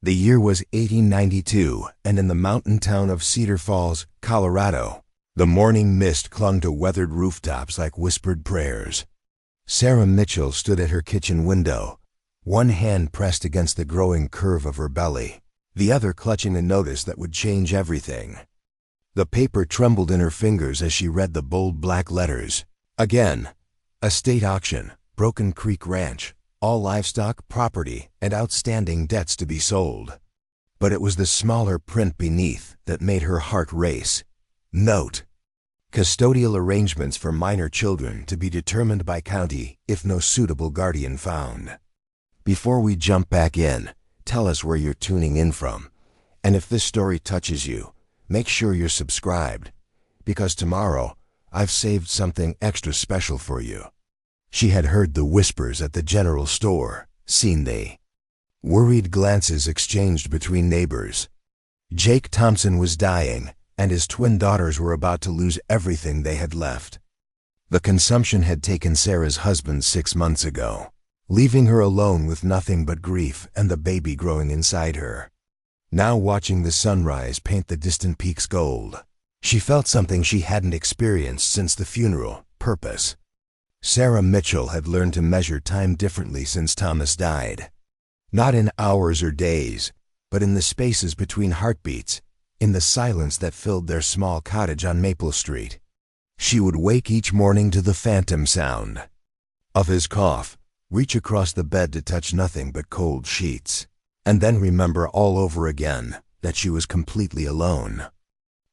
The year was 1892, and in the mountain town of Cedar Falls, Colorado, the morning mist clung to weathered rooftops like whispered prayers. Sarah Mitchell stood at her kitchen window, one hand pressed against the growing curve of her belly, the other clutching a notice that would change everything. The paper trembled in her fingers as she read the bold black letters. Again, a state auction, Broken Creek Ranch, all livestock, property, and outstanding debts to be sold. But it was the smaller print beneath that made her heart race. Note: custodial arrangements for minor children to be determined by county if no suitable guardian found. Before we jump back in, tell us where you're tuning in from. And if this story touches you, make sure you're subscribed, because tomorrow I've saved something extra special for you. She had heard the whispers at the general store, seen the worried glances exchanged between neighbors. Jake Thompson was dying, and his twin daughters were about to lose everything they had left. The consumption had taken Sarah's husband 6 months ago, leaving her alone with nothing but grief and the baby growing inside her. Now watching the sunrise paint the distant peaks gold, she felt something she hadn't experienced since the funeral: purpose. Sarah Mitchell had learned to measure time differently since Thomas died. Not in hours or days, but in the spaces between heartbeats, in the silence that filled their small cottage on Maple Street. She would wake each morning to the phantom sound of his cough, reach across the bed to touch nothing but cold sheets, and then remember all over again that she was completely alone.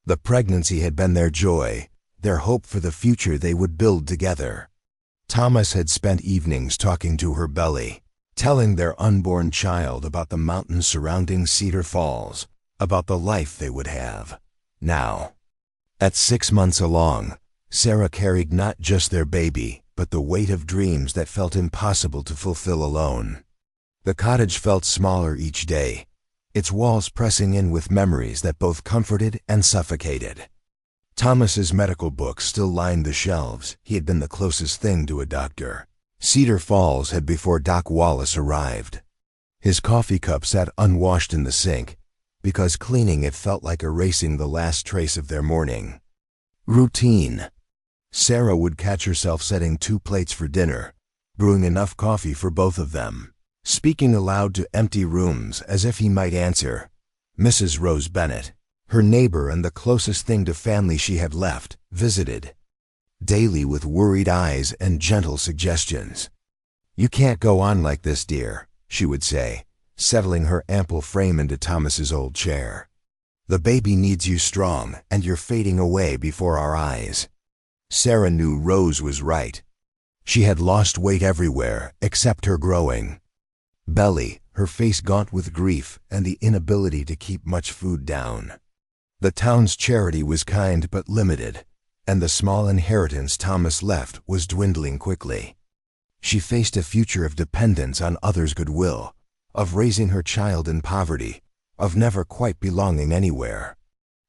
The pregnancy had been their joy, their hope for the future they would build together. Thomas had spent evenings talking to her belly, telling their unborn child about the mountains surrounding Cedar Falls, about the life they would have. Now, at 6 months along, Sarah carried not just their baby, but the weight of dreams that felt impossible to fulfill alone. The cottage felt smaller each day, its walls pressing in with memories that both comforted and suffocated. Thomas's medical books still lined the shelves. He had been the closest thing to a doctor. Cedar Falls had before Doc Wallace arrived. His coffee cup sat unwashed in the sink, because cleaning it felt like erasing the last trace of their morning. Routine. Sarah would catch herself setting 2 plates for dinner, brewing enough coffee for both of them, speaking aloud to empty rooms as if he might answer. Mrs. Rose Bennett, her neighbor and the closest thing to family she had left, visited daily with worried eyes and gentle suggestions. "You can't go on like this, dear," she would say, settling her ample frame into Thomas's old chair. "The baby needs you strong, and you're fading away before our eyes." Sarah knew Rose was right. She had lost weight everywhere except her growing belly, her face gaunt with grief and the inability to keep much food down. The town's charity was kind but limited, and the small inheritance Thomas left was dwindling quickly. She faced a future of dependence on others' goodwill, of raising her child in poverty, of never quite belonging anywhere.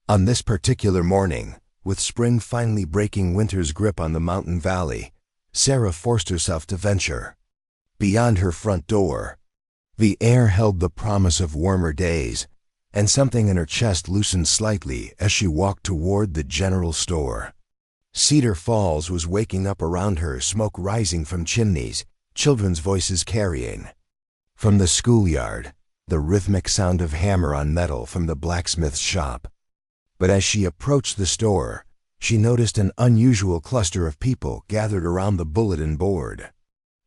On this particular morning, with spring finally breaking winter's grip on the mountain valley, Sarah forced herself to venture beyond her front door. The air held the promise of warmer days, and something in her chest loosened slightly as she walked toward the general store. Cedar Falls was waking up around her, smoke rising from chimneys, children's voices carrying from the schoolyard, the rhythmic sound of hammer on metal from the blacksmith's shop. But as she approached the store, she noticed an unusual cluster of people gathered around the bulletin board.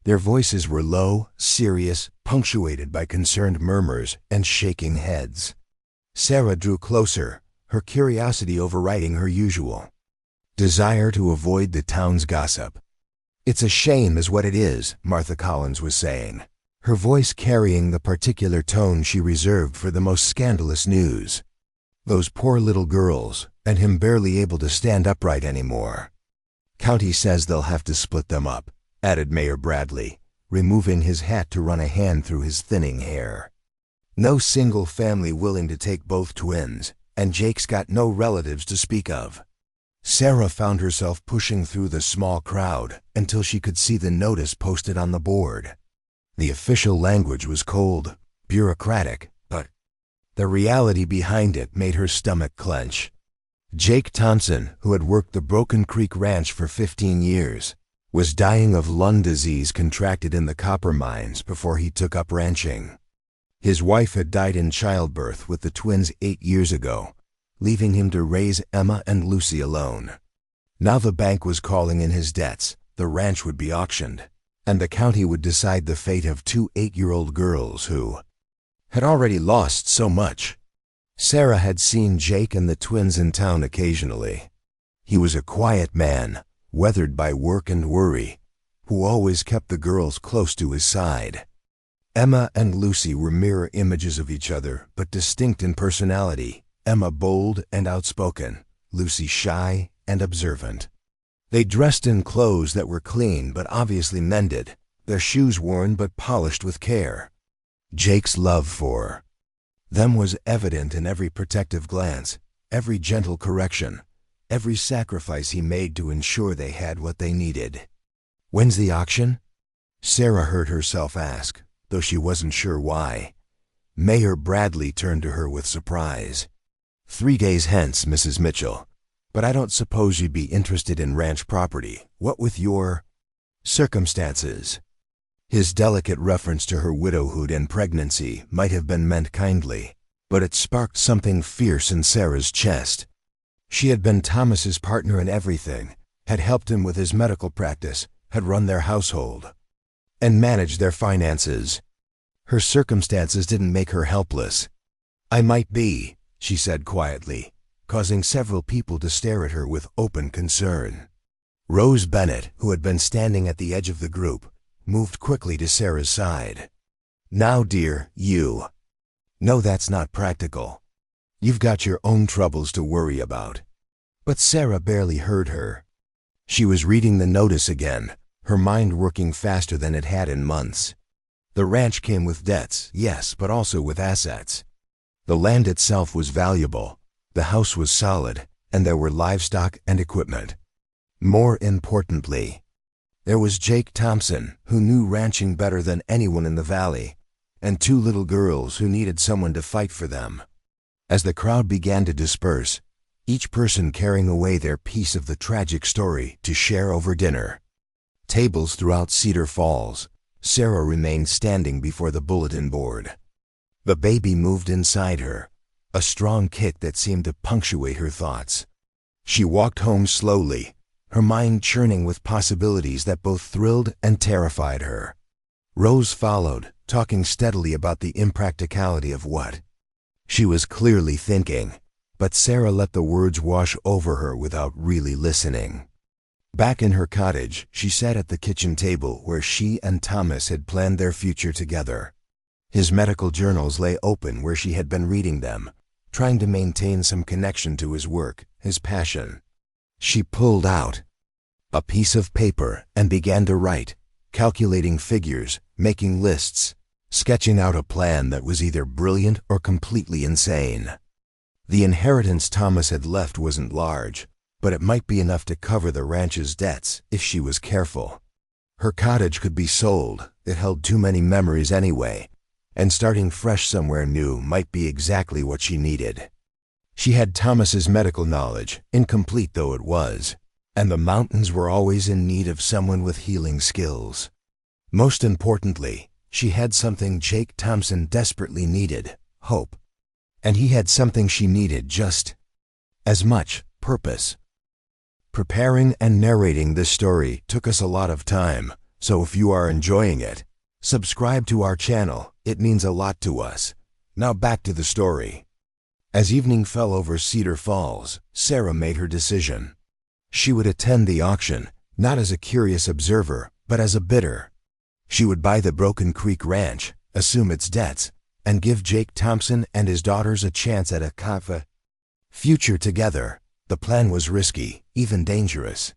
Their voices were low, serious, punctuated by concerned murmurs and shaking heads. Sarah drew closer, her curiosity overriding her usual desire to avoid the town's gossip. "It's a shame is what it is," Martha Collins was saying, her voice carrying the particular tone she reserved for the most scandalous news. "Those poor little girls, and him barely able to stand upright anymore. County says they'll have to split them up," added Mayor Bradley, removing his hat to run a hand through his thinning hair. "No single family willing to take both twins, and Jake's got no relatives to speak of." Sarah found herself pushing through the small crowd until she could see the notice posted on the board. The official language was cold, bureaucratic, but The reality behind it made her stomach clench. Jake Thompson, who had worked the Broken Creek Ranch for 15 years, was dying of lung disease contracted in the copper mines before he took up ranching. His wife had died in childbirth with the twins 8 years ago, leaving him to raise Emma and Lucy alone. Now the bank was calling in his debts, the ranch would be auctioned, and the county would decide the fate of 2 8-year-old girls who had already lost so much. Sarah had seen Jake and the twins in town occasionally. He was a quiet man, weathered by work and worry, who always kept the girls close to his side. Emma and Lucy were mirror images of each other, but distinct in personality. Emma bold and outspoken, Lucy shy and observant. They dressed in clothes that were clean but obviously mended, their shoes worn but polished with care. Jake's love for them was evident in every protective glance, every gentle correction, every sacrifice he made to ensure they had what they needed. "When's the auction?" Sarah heard herself ask, though she wasn't sure why. Mayor Bradley turned to her with surprise. 3 days hence, Mrs. Mitchell. But I don't suppose you'd be interested in ranch property, what with your circumstances. His delicate reference to her widowhood and pregnancy might have been meant kindly, but it sparked something fierce in Sarah's chest. She had been Thomas's partner in everything, had helped him with his medical practice, had run their household, and managed their finances. Her circumstances didn't make her helpless. "I might be," she said quietly, causing several people to stare at her with open concern. Rose Bennett, who had been standing at the edge of the group, moved quickly to Sarah's side. "Now, dear, you know that's not practical. You've got your own troubles to worry about." But Sarah barely heard her. She was reading the notice again, her mind working faster than it had in months. The ranch came with debts, yes, but also with assets. The land itself was valuable, the house was solid, and there were livestock and equipment. More importantly, there was Jake Thompson, who knew ranching better than anyone in the valley, and 2 little girls who needed someone to fight for them. As the crowd began to disperse, each person carrying away their piece of the tragic story to share over dinner. Tables throughout Cedar Falls, Sarah remained standing before the bulletin board. The baby moved inside her, a strong kick that seemed to punctuate her thoughts. She walked home slowly, her mind churning with possibilities that both thrilled and terrified her. Rose followed, talking steadily about the impracticality of what she was clearly thinking, but Sarah let the words wash over her without really listening. Back in her cottage, she sat at the kitchen table where she and Thomas had planned their future together. His medical journals lay open where she had been reading them, trying to maintain some connection to his work, his passion. She pulled out a piece of paper and began to write, calculating figures, making lists, sketching out a plan that was either brilliant or completely insane. The inheritance Thomas had left wasn't large, but it might be enough to cover the ranch's debts if she was careful. Her cottage could be sold, it held too many memories anyway, and starting fresh somewhere new might be exactly what she needed. She had Thomas's medical knowledge, incomplete though it was, and the mountains were always in need of someone with healing skills. Most importantly, she had something Jake Thompson desperately needed, hope. And he had something she needed just as much, purpose. Preparing and narrating this story took us a lot of time, so if you are enjoying it, subscribe to our channel, it means a lot to us. Now back to the story. As evening fell over Cedar Falls, Sarah made her decision. She would attend the auction, not as a curious observer, but as a bidder. She would buy the Broken Creek Ranch, assume its debts, and give Jake Thompson and his daughters a chance at a future together. The plan was risky, even dangerous.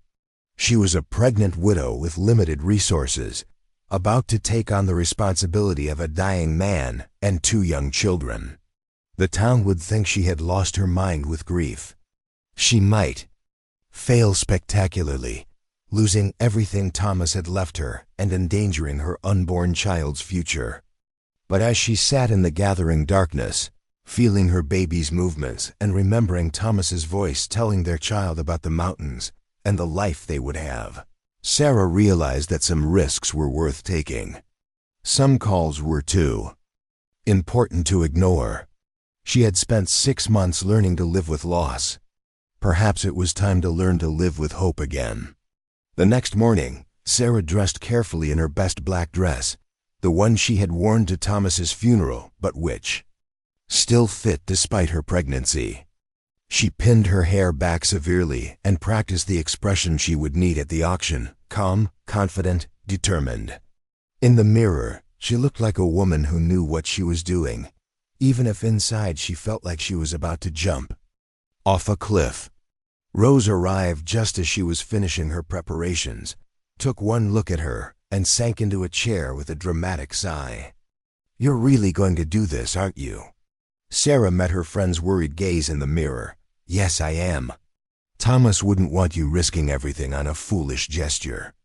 She was a pregnant widow with limited resources, about to take on the responsibility of a dying man and 2 young children. The town would think she had lost her mind with grief. She might fail spectacularly, losing everything Thomas had left her and endangering her unborn child's future. But as she sat in the gathering darkness, feeling her baby's movements and remembering Thomas's voice telling their child about the mountains and the life they would have. Sarah realized that some risks were worth taking. Some calls were too important to ignore. She had spent 6 months learning to live with loss. Perhaps it was time to learn to live with hope again. The next morning, Sarah dressed carefully in her best black dress, the one she had worn to Thomas's funeral, but which still fit despite her pregnancy. She pinned her hair back severely and practiced the expression she would need at the auction: calm, confident, determined. In the mirror, she looked like a woman who knew what she was doing, even if inside she felt like she was about to jump off a cliff. Rose arrived just as she was finishing her preparations, took one look at her, and sank into a chair with a dramatic sigh. "You're really going to do this, aren't you?" Sarah met her friend's worried gaze in the mirror. "Yes, I am. Thomas wouldn't want you risking everything on a foolish gesture."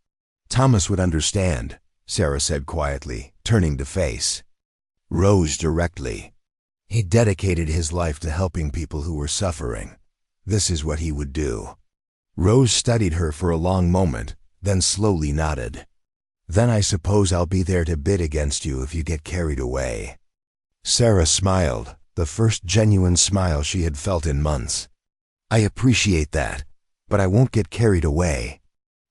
"Thomas would understand," Sarah said quietly, turning to face Rose directly. "He dedicated his life to helping people who were suffering. This is what he would do." Rose studied her for a long moment, then slowly nodded. "Then I suppose I'll be there to bid against you if you get carried away." Sarah smiled, the first genuine smile she had felt in months. "I appreciate that, but I won't get carried away.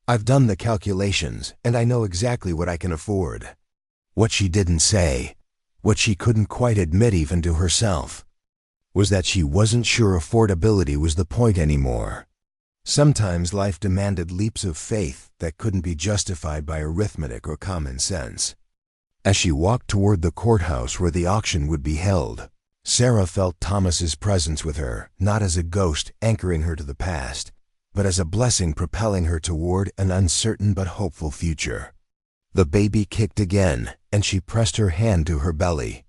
I've done the calculations, and I know exactly what I can afford." What she didn't say, what she couldn't quite admit even to herself, was that she wasn't sure affordability was the point anymore. Sometimes life demanded leaps of faith that couldn't be justified by arithmetic or common sense. As she walked toward the courthouse where the auction would be held, Sarah felt Thomas's presence with her, not as a ghost anchoring her to the past, but as a blessing propelling her toward an uncertain but hopeful future. The baby kicked again, and she pressed her hand to her belly.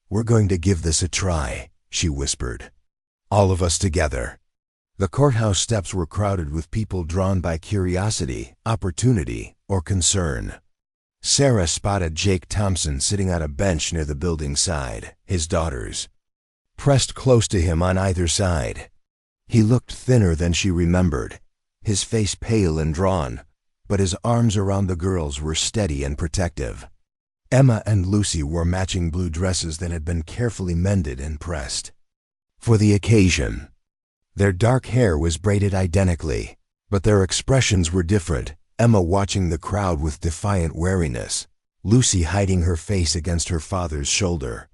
"We're going to give this a try," she whispered. "All of us together." The courthouse steps were crowded with people drawn by curiosity, opportunity, or concern. Sarah spotted Jake Thompson sitting on a bench near the building's side, his daughters pressed close to him on either side. He looked thinner than she remembered, his face pale and drawn, but his arms around the girls were steady and protective. Emma and Lucy wore matching blue dresses that had been carefully mended and pressed for the occasion. Their dark hair was braided identically, but their expressions were different, Emma watching the crowd with defiant wariness, Lucy hiding her face against her father's shoulder.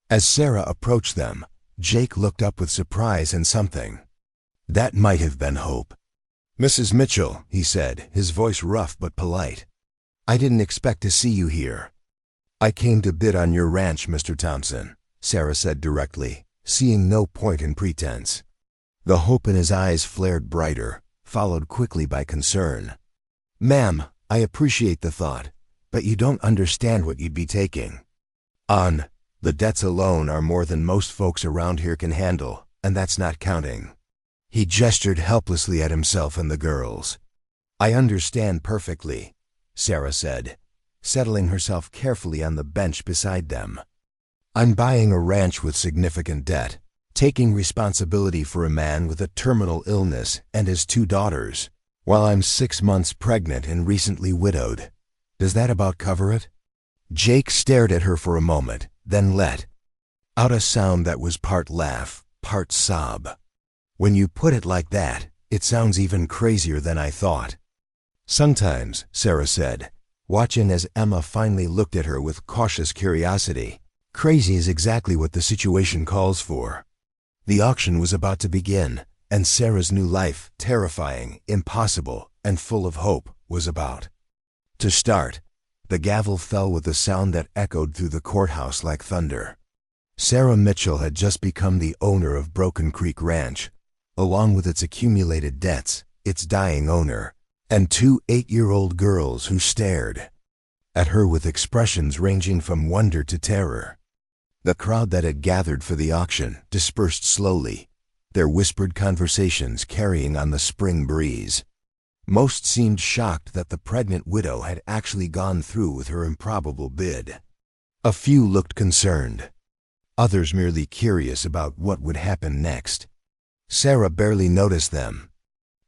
As Sarah approached them, Jake looked up with surprise and something that might have been hope. "Mrs. Mitchell," he said, his voice rough but polite. "I didn't expect to see you here." "I came to bid on your ranch, Mr. Thompson," Sarah said directly, seeing no point in pretense. The hope in his eyes flared brighter, followed quickly by concern. "Ma'am, I appreciate the thought, but you don't understand what you'd be taking on. The debts alone are more than most folks around here can handle, and that's not counting." He gestured helplessly at himself and the girls. "I understand perfectly," Sarah said, settling herself carefully on the bench beside them. "I'm buying a ranch with significant debt, taking responsibility for a man with a terminal illness and his 2 daughters, while I'm 6 months pregnant and recently widowed. Does that about cover it?" Jake stared at her for a moment, then let out a sound that was part laugh, part sob. "When you put it like that, it sounds even crazier than I thought." "Sometimes," Sarah said, watching as Emma finally looked at her with cautious curiosity, "crazy is exactly what the situation calls for." The auction was about to begin, and Sarah's new life, terrifying, impossible, and full of hope, was about to start. The gavel fell with a sound that echoed through the courthouse like thunder. Sarah Mitchell had just become the owner of Broken Creek Ranch, along with its accumulated debts, its dying owner, and 2 8-year-old girls who stared at her with expressions ranging from wonder to terror. The crowd that had gathered for the auction dispersed slowly, their whispered conversations carrying on the spring breeze. Most seemed shocked that the pregnant widow had actually gone through with her improbable bid. A few looked concerned. others merely curious about what would happen next. Sarah barely noticed them.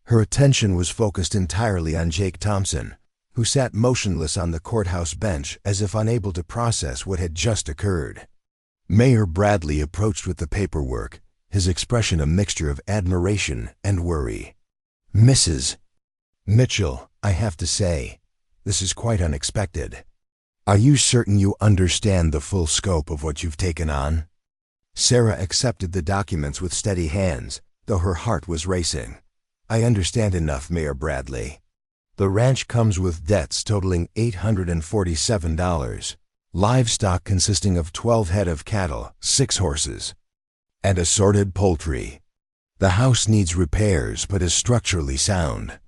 Her attention was focused entirely on Jake Thompson, who sat motionless on the courthouse bench as if unable to process what had just occurred. Mayor Bradley approached with the paperwork, his expression a mixture of admiration and worry. "Mrs. Mitchell, I have to say, this is quite unexpected. Are you certain you understand the full scope of what you've taken on?" Sarah accepted the documents with steady hands, though her heart was racing. "I understand enough, Mayor Bradley. The ranch comes with debts totaling $847, livestock consisting of 12 head of cattle, 6 horses, and assorted poultry. The house needs repairs but is structurally sound.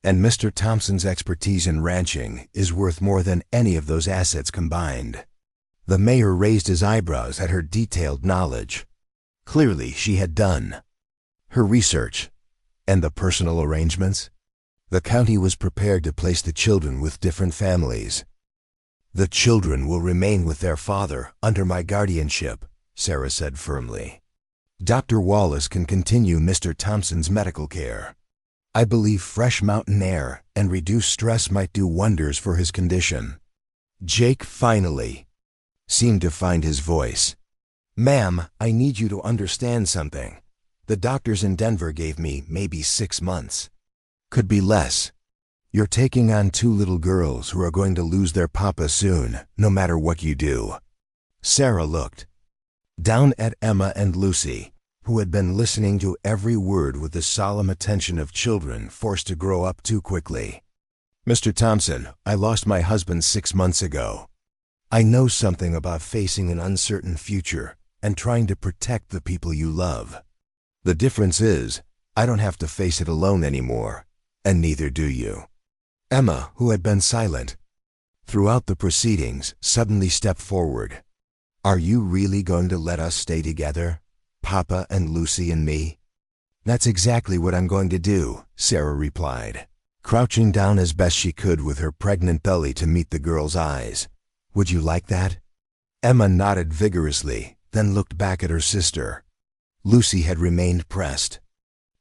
And Mr. Thompson's expertise in ranching is worth more than any of those assets combined." The mayor raised his eyebrows at her detailed knowledge. Clearly she had done her research. And the personal arrangements? The county was prepared to place the children with different families. "The children will remain with their father under my guardianship," Sarah said firmly. "Dr. Wallace can continue Mr. Thompson's medical care. I believe fresh mountain air and reduced stress might do wonders for his condition." Jake finally seemed to find his voice. "Ma'am, I need you to understand something. The doctors in Denver gave me maybe 6 months. Could be less. You're taking on 2 little girls who are going to lose their papa soon, no matter what you do." Sarah looked down at Emma and Lucy, who had been listening to every word with the solemn attention of children forced to grow up too quickly. "Mr. Thompson, I lost my husband 6 months ago. I know something about facing an uncertain future and trying to protect the people you love. The difference is, I don't have to face it alone anymore, and neither do you." Emma, who had been silent throughout the proceedings, suddenly stepped forward. "Are you really going to let us stay together, Papa and Lucy and me?" "That's exactly what I'm going to do," Sarah replied, crouching down as best she could with her pregnant belly to meet the girl's eyes. "Would you like that?" Emma nodded vigorously, then looked back at her sister. Lucy had remained pressed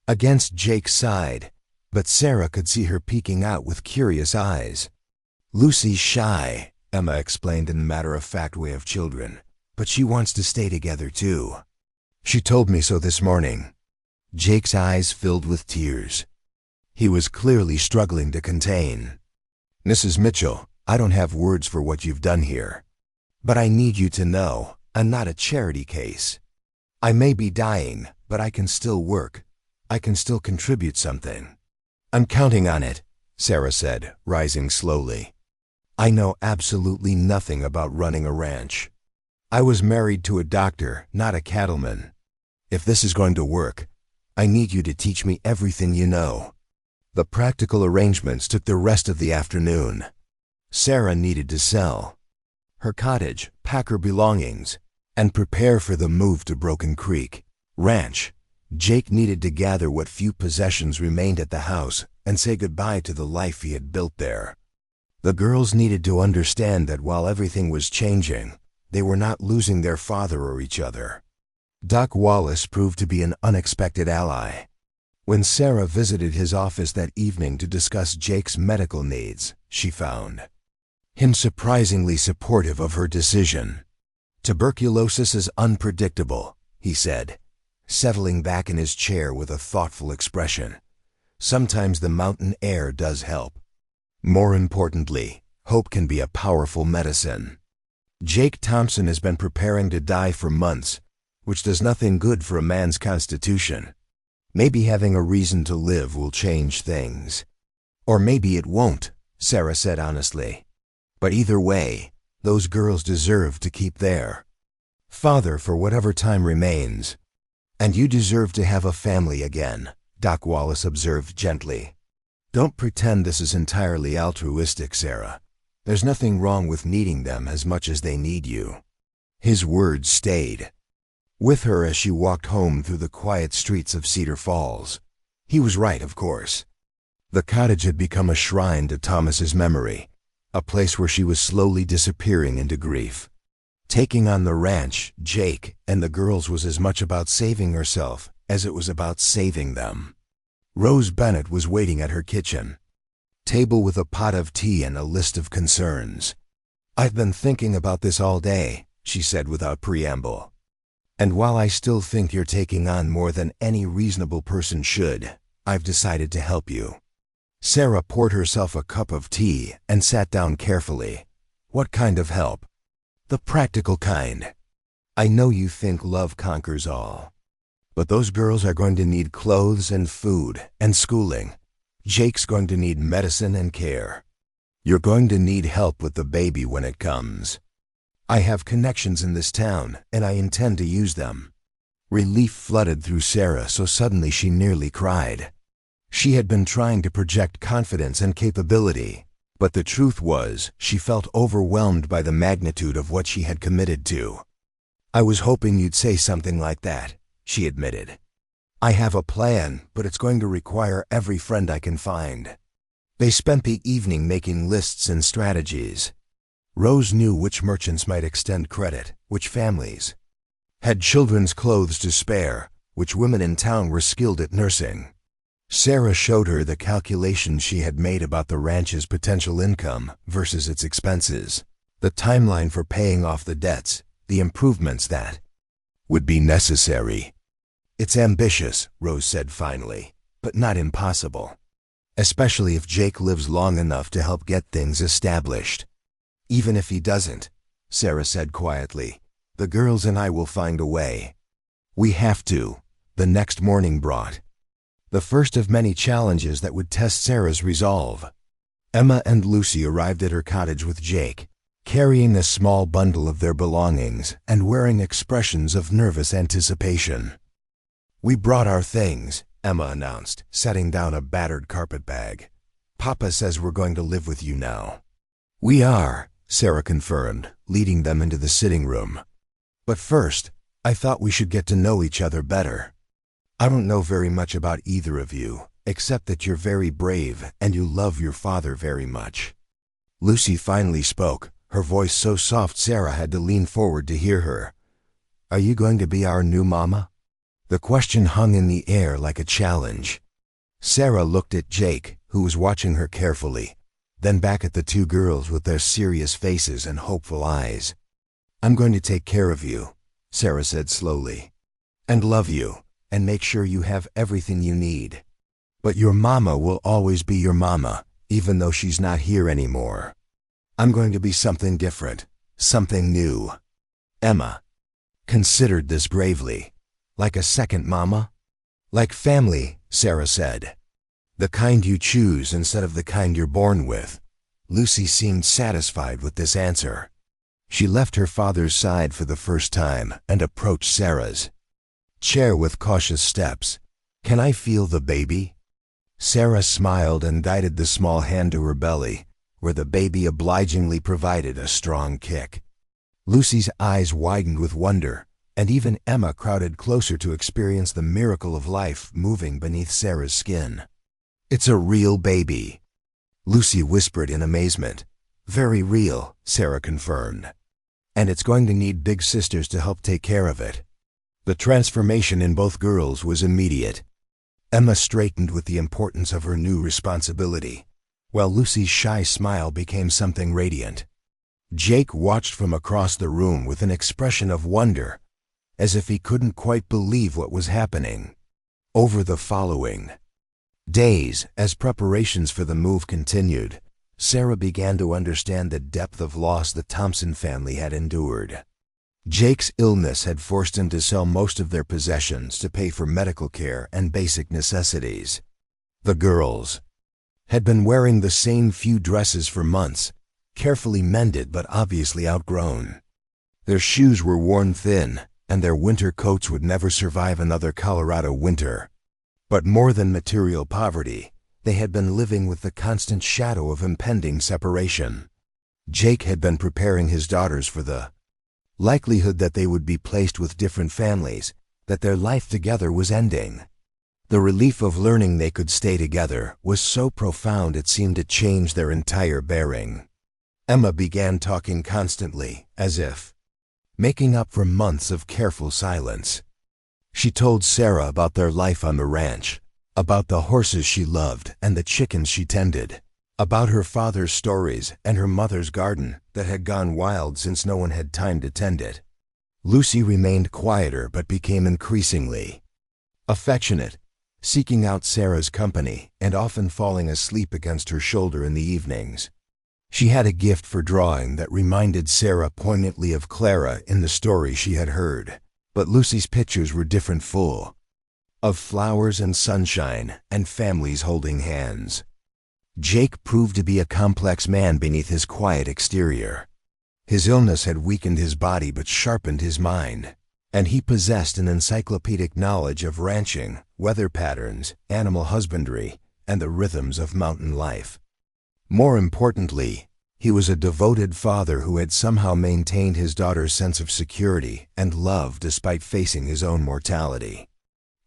against Jake's side, but Sarah could see her peeking out with curious eyes. "Lucy's shy," Emma explained in the matter-of-fact way of children, "but she wants to stay together too. She told me so this morning." Jake's eyes filled with tears. He was clearly struggling to contain. "Mrs. Mitchell, I don't have words for what you've done here. But I need you to know, I'm not a charity case. I may be dying, but I can still work. I can still contribute something." "I'm counting on it," Sarah said, rising slowly. "I know absolutely nothing about running a ranch. I was married to a doctor, not a cattleman. If this is going to work, I need you to teach me everything you know." The practical arrangements took the rest of the afternoon. Sarah needed to sell her cottage, pack her belongings, and prepare for the move to Broken Creek Ranch. Jake needed to gather what few possessions remained at the house and say goodbye to the life he had built there. The girls needed to understand that while everything was changing, they were not losing their father or each other. Doc Wallace proved to be an unexpected ally. When Sarah visited his office that evening to discuss Jake's medical needs, she found him surprisingly supportive of her decision. "Tuberculosis is unpredictable," he said, settling back in his chair with a thoughtful expression. "Sometimes the mountain air does help. More importantly, hope can be a powerful medicine. Jake Thompson has been preparing to die for months, which does nothing good for a man's constitution. Maybe having a reason to live will change things. Or maybe it won't," Sarah said honestly. "But either way, those girls deserve to keep their father for whatever time remains. And you deserve to have a family again," Doc Wallace observed gently. "Don't pretend this is entirely altruistic, Sarah. There's nothing wrong with needing them as much as they need you." His words stayed with her as she walked home through the quiet streets of Cedar Falls. He was right, of course. The cottage had become a shrine to Thomas's memory, a place where she was slowly disappearing into grief. Taking on the ranch, Jake, and the girls was as much about saving herself as it was about saving them. Rose Bennett was waiting at her kitchen table with a pot of tea and a list of concerns. "I've been thinking about this all day," she said without preamble. "And while I still think you're taking on more than any reasonable person should, I've decided to help you." Sarah poured herself a cup of tea and sat down carefully. "What kind of help?" "The practical kind. I know you think love conquers all. But those girls are going to need clothes and food and schooling. Jake's going to need medicine and care. You're going to need help with the baby when it comes. I have connections in this town, and I intend to use them." Relief flooded through Sarah so suddenly she nearly cried. She had been trying to project confidence and capability, but the truth was she felt overwhelmed by the magnitude of what she had committed to. "I was hoping you'd say something like that," she admitted. "I have a plan, but it's going to require every friend I can find." They spent the evening making lists and strategies. Rose knew which merchants might extend credit, which families had children's clothes to spare, which women in town were skilled at nursing. Sarah showed her the calculations she had made about the ranch's potential income versus its expenses, the timeline for paying off the debts, the improvements that would be necessary. "It's ambitious," Rose said finally, "but not impossible. Especially if Jake lives long enough to help get things established." "Even if he doesn't," Sarah said quietly, "the girls and I will find a way." "We have to," the next morning brought the first of many challenges that would test Sarah's resolve. Emma and Lucy arrived at her cottage with Jake, carrying a small bundle of their belongings and wearing expressions of nervous anticipation. "We brought our things," Emma announced, setting down a battered carpet bag. "Papa says we're going to live with you now." "We are," Sarah confirmed, leading them into the sitting room. "But first, I thought we should get to know each other better. I don't know very much about either of you, except that you're very brave and you love your father very much." Lucy finally spoke, her voice so soft Sarah had to lean forward to hear her. "Are you going to be our new mama?" The question hung in the air like a challenge. Sarah looked at Jake, who was watching her carefully, then back at the two girls with their serious faces and hopeful eyes. "I'm going to take care of you," Sarah said slowly, "and love you, and make sure you have everything you need. But your mama will always be your mama, even though she's not here anymore. I'm going to be something different, something new." Emma considered this gravely. "Like a second mama?" "Like family," Sarah said. "The kind you choose instead of the kind you're born with." Lucy seemed satisfied with this answer. She left her father's side for the first time and approached Sarah's chair with cautious steps. "Can I feel the baby?" Sarah smiled and guided the small hand to her belly, where the baby obligingly provided a strong kick. Lucy's eyes widened with wonder, and even Emma crowded closer to experience the miracle of life moving beneath Sarah's skin. "It's a real baby," Lucy whispered in amazement. "Very real," Sarah confirmed. "And it's going to need big sisters to help take care of it." The transformation in both girls was immediate. Emma straightened with the importance of her new responsibility, while Lucy's shy smile became something radiant. Jake watched from across the room with an expression of wonder, as if he couldn't quite believe what was happening. Over the following days, as preparations for the move continued, Sarah began to understand the depth of loss the Thompson family had endured. Jake's illness had forced him to sell most of their possessions to pay for medical care and basic necessities. The girls had been wearing the same few dresses for months, carefully mended but obviously outgrown. Their shoes were worn thin, and their winter coats would never survive another Colorado winter. But more than material poverty, they had been living with the constant shadow of impending separation. Jake had been preparing his daughters for the likelihood that they would be placed with different families, that their life together was ending. The relief of learning they could stay together was so profound it seemed to change their entire bearing. Emma began talking constantly, as if making up for months of careful silence. She told Sarah about their life on the ranch, about the horses she loved and the chickens she tended, about her father's stories and her mother's garden that had gone wild since no one had time to tend it. Lucy remained quieter but became increasingly affectionate, seeking out Sarah's company and often falling asleep against her shoulder in the evenings. She had a gift for drawing that reminded Sarah poignantly of Clara in the story she had heard, but Lucy's pictures were different, full of flowers and sunshine and families holding hands. Jake proved to be a complex man beneath his quiet exterior. His illness had weakened his body but sharpened his mind, and he possessed an encyclopedic knowledge of ranching, weather patterns, animal husbandry, and the rhythms of mountain life. More importantly, he was a devoted father who had somehow maintained his daughter's sense of security and love despite facing his own mortality.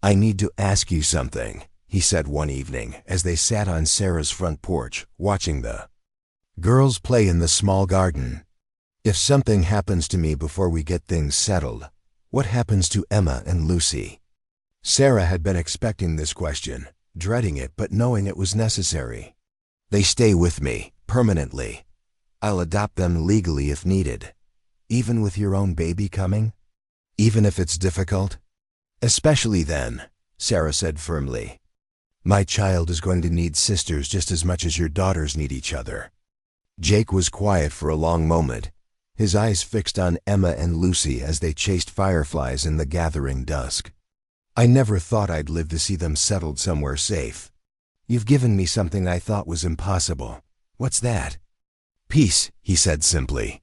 "I need to ask you something," he said one evening as they sat on Sarah's front porch, watching the girls play in the small garden. "If something happens to me before we get things settled, what happens to Emma and Lucy?" Sarah had been expecting this question, dreading it but knowing it was necessary. "They stay with me, permanently. I'll adopt them legally if needed." "Even with your own baby coming? Even if it's difficult?" "Especially then," Sarah said firmly. "My child is going to need sisters just as much as your daughters need each other." Jake was quiet for a long moment, his eyes fixed on Emma and Lucy as they chased fireflies in the gathering dusk. "I never thought I'd live to see them settled somewhere safe. You've given me something I thought was impossible." "What's that?" "Peace," he said simply.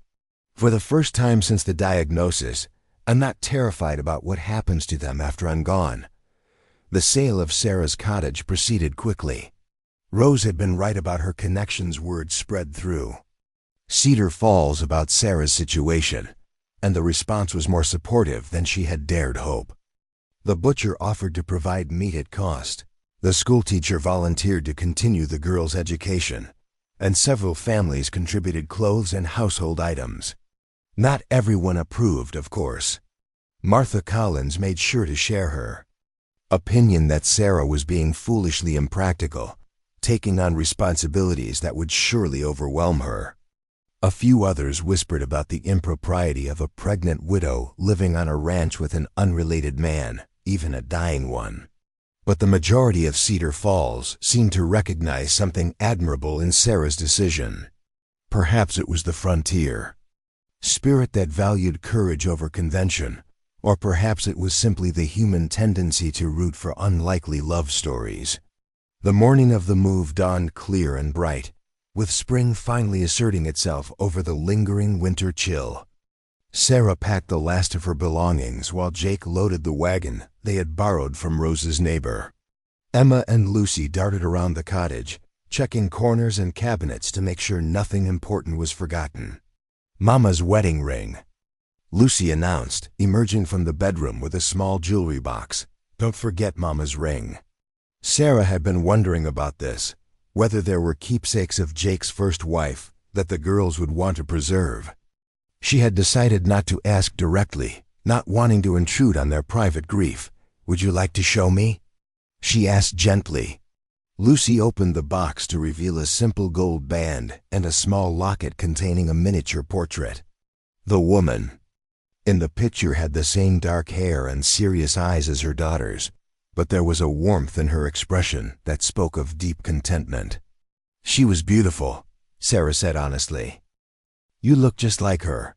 "For the first time since the diagnosis, I'm not terrified about what happens to them after I'm gone." The sale of Sarah's cottage proceeded quickly. Rose had been right about her connections, word spread through Cedar Falls about Sarah's situation, and the response was more supportive than she had dared hope. The butcher offered to provide meat at cost. The schoolteacher volunteered to continue the girls' education, and several families contributed clothes and household items. Not everyone approved, of course. Martha Collins made sure to share her opinion that Sarah was being foolishly impractical, taking on responsibilities that would surely overwhelm her. A few others whispered about the impropriety of a pregnant widow living on a ranch with an unrelated man, even a dying one. But the majority of Cedar Falls seemed to recognize something admirable in Sarah's decision. Perhaps it was the frontier spirit that valued courage over convention, or perhaps it was simply the human tendency to root for unlikely love stories. The morning of the move dawned clear and bright, with spring finally asserting itself over the lingering winter chill. Sarah packed the last of her belongings while Jake loaded the wagon they had borrowed from Rose's neighbor. Emma and Lucy darted around the cottage, checking corners and cabinets to make sure nothing important was forgotten. "Mama's wedding ring," Lucy announced, emerging from the bedroom with a small jewelry box. "Don't forget Mama's ring." Sarah had been wondering about this, whether there were keepsakes of Jake's first wife that the girls would want to preserve. She had decided not to ask directly, not wanting to intrude on their private grief. "Would you like to show me?" she asked gently. Lucy opened the box to reveal a simple gold band and a small locket containing a miniature portrait. The woman in the picture had the same dark hair and serious eyes as her daughters, but there was a warmth in her expression that spoke of deep contentment. "She was beautiful," Sarah said honestly. "You look just like her."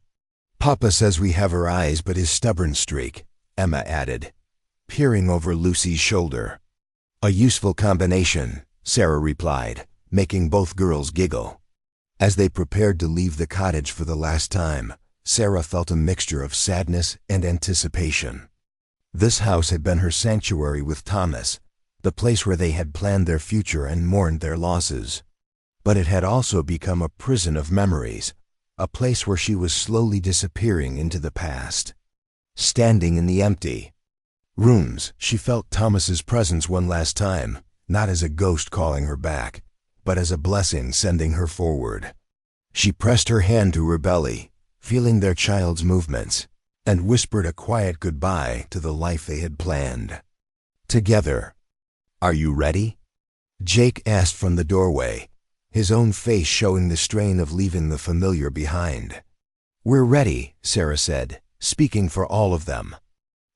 "Papa says we have her eyes but his stubborn streak," Emma added, peering over Lucy's shoulder. "A useful combination," Sarah replied, making both girls giggle. As they prepared to leave the cottage for the last time, Sarah felt a mixture of sadness and anticipation. This house had been her sanctuary with Thomas, the place where they had planned their future and mourned their losses. But it had also become a prison of memories, a place where she was slowly disappearing into the past. Standing in the empty rooms, she felt Thomas's presence one last time, not as a ghost calling her back, but as a blessing sending her forward. She pressed her hand to her belly, feeling their child's movements. and whispered a quiet goodbye to the life they had planned together. "Are you ready?" Jake asked from the doorway, his own face showing the strain of leaving the familiar behind. "We're ready," Sarah said, speaking for all of them.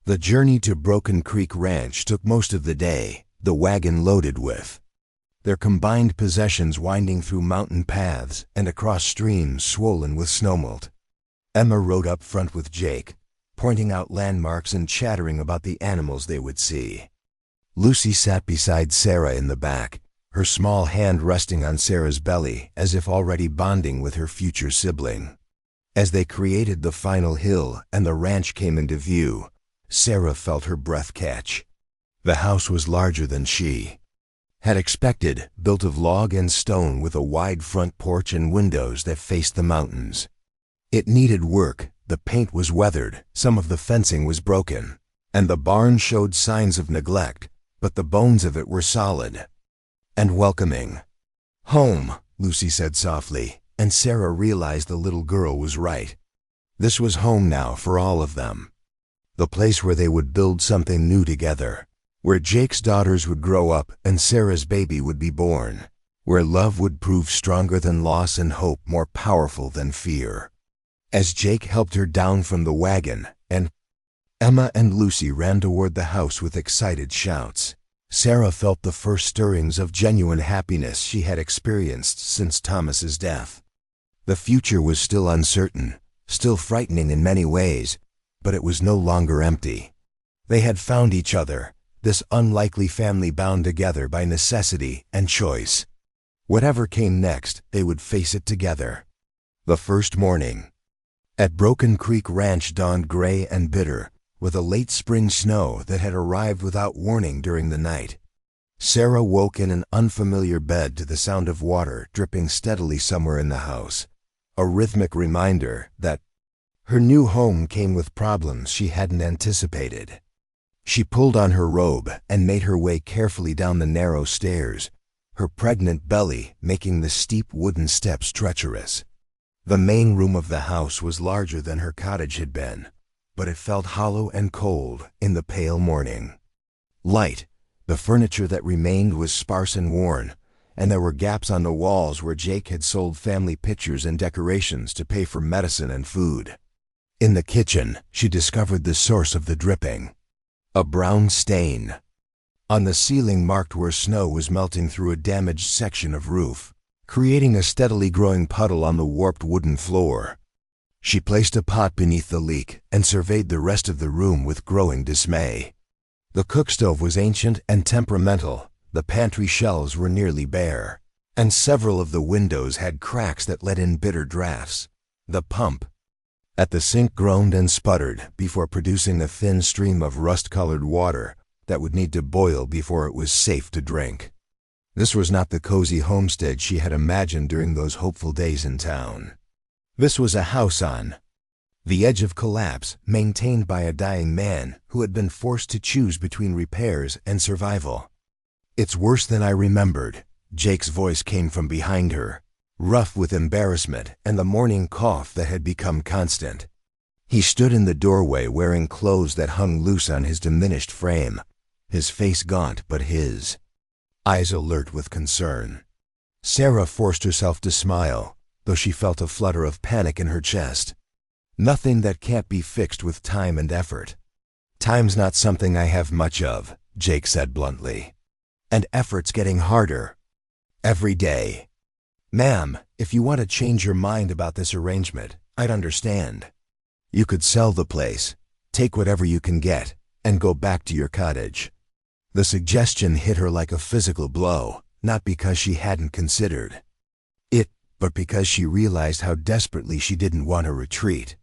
The journey to Broken Creek Ranch took most of the day, the wagon loaded with their combined possessions, winding through mountain paths and across streams swollen with snowmelt. Emma rode up front with Jake, pointing out landmarks and chattering about the animals they would see. Lucy sat beside Sarah in the back, her small hand resting on Sarah's belly as if already bonding with her future sibling. As they created the final hill and the ranch came into view, Sarah felt her breath catch. The house was larger than she had expected, built of log and stone with a wide front porch and windows that faced the mountains. It needed work, the paint was weathered, some of the fencing was broken, and the barn showed signs of neglect, but the bones of it were solid and welcoming. "Home," Lucy said softly, and Sarah realized the little girl was right. This was home now for all of them. The place where they would build something new together, where Jake's daughters would grow up and Sarah's baby would be born, where love would prove stronger than loss and hope more powerful than fear. As Jake helped her down from the wagon, and Emma and Lucy ran toward the house with excited shouts, Sarah felt the first stirrings of genuine happiness she had experienced since Thomas's death. The future was still uncertain, still frightening in many ways, but it was no longer empty. They had found each other, this unlikely family bound together by necessity and choice. Whatever came next, they would face it together. The first morning at Broken Creek Ranch dawned gray and bitter, with a late spring snow that had arrived without warning during the night. Sarah woke in an unfamiliar bed to the sound of water dripping steadily somewhere in the house, a rhythmic reminder that her new home came with problems she hadn't anticipated. She pulled on her robe and made her way carefully down the narrow stairs, her pregnant belly making the steep wooden steps treacherous. The main room of the house was larger than her cottage had been, but it felt hollow and cold in the pale morning light. The furniture that remained was sparse and worn, and there were gaps on the walls where Jake had sold family pictures and decorations to pay for medicine and food. In the kitchen, she discovered the source of the dripping. A brown stain on the ceiling marked where snow was melting through a damaged section of roof, creating a steadily growing puddle on the warped wooden floor. She placed a pot beneath the leak and surveyed the rest of the room with growing dismay. The cookstove was ancient and temperamental, the pantry shelves were nearly bare, and several of the windows had cracks that let in bitter drafts. The pump at the sink groaned and sputtered before producing a thin stream of rust-colored water that would need to boil before it was safe to drink. This was not the cozy homestead she had imagined during those hopeful days in town. This was a house on the edge of collapse, maintained by a dying man who had been forced to choose between repairs and survival. "It's worse than I remembered," Jake's voice came from behind her, rough with embarrassment and the morning cough that had become constant. He stood in the doorway wearing clothes that hung loose on his diminished frame, his face gaunt but his eyes alert with concern. Sarah forced herself to smile, though she felt a flutter of panic in her chest. "Nothing that can't be fixed with time and effort." "Time's not something I have much of," Jake said bluntly. "And effort's getting harder every day." "Ma'am, if you want to change your mind about this arrangement, I'd understand. You could sell the place, take whatever you can get, and go back to your cottage." The suggestion hit her like a physical blow, not because she hadn't considered it, but because she realized how desperately she didn't want to retreat.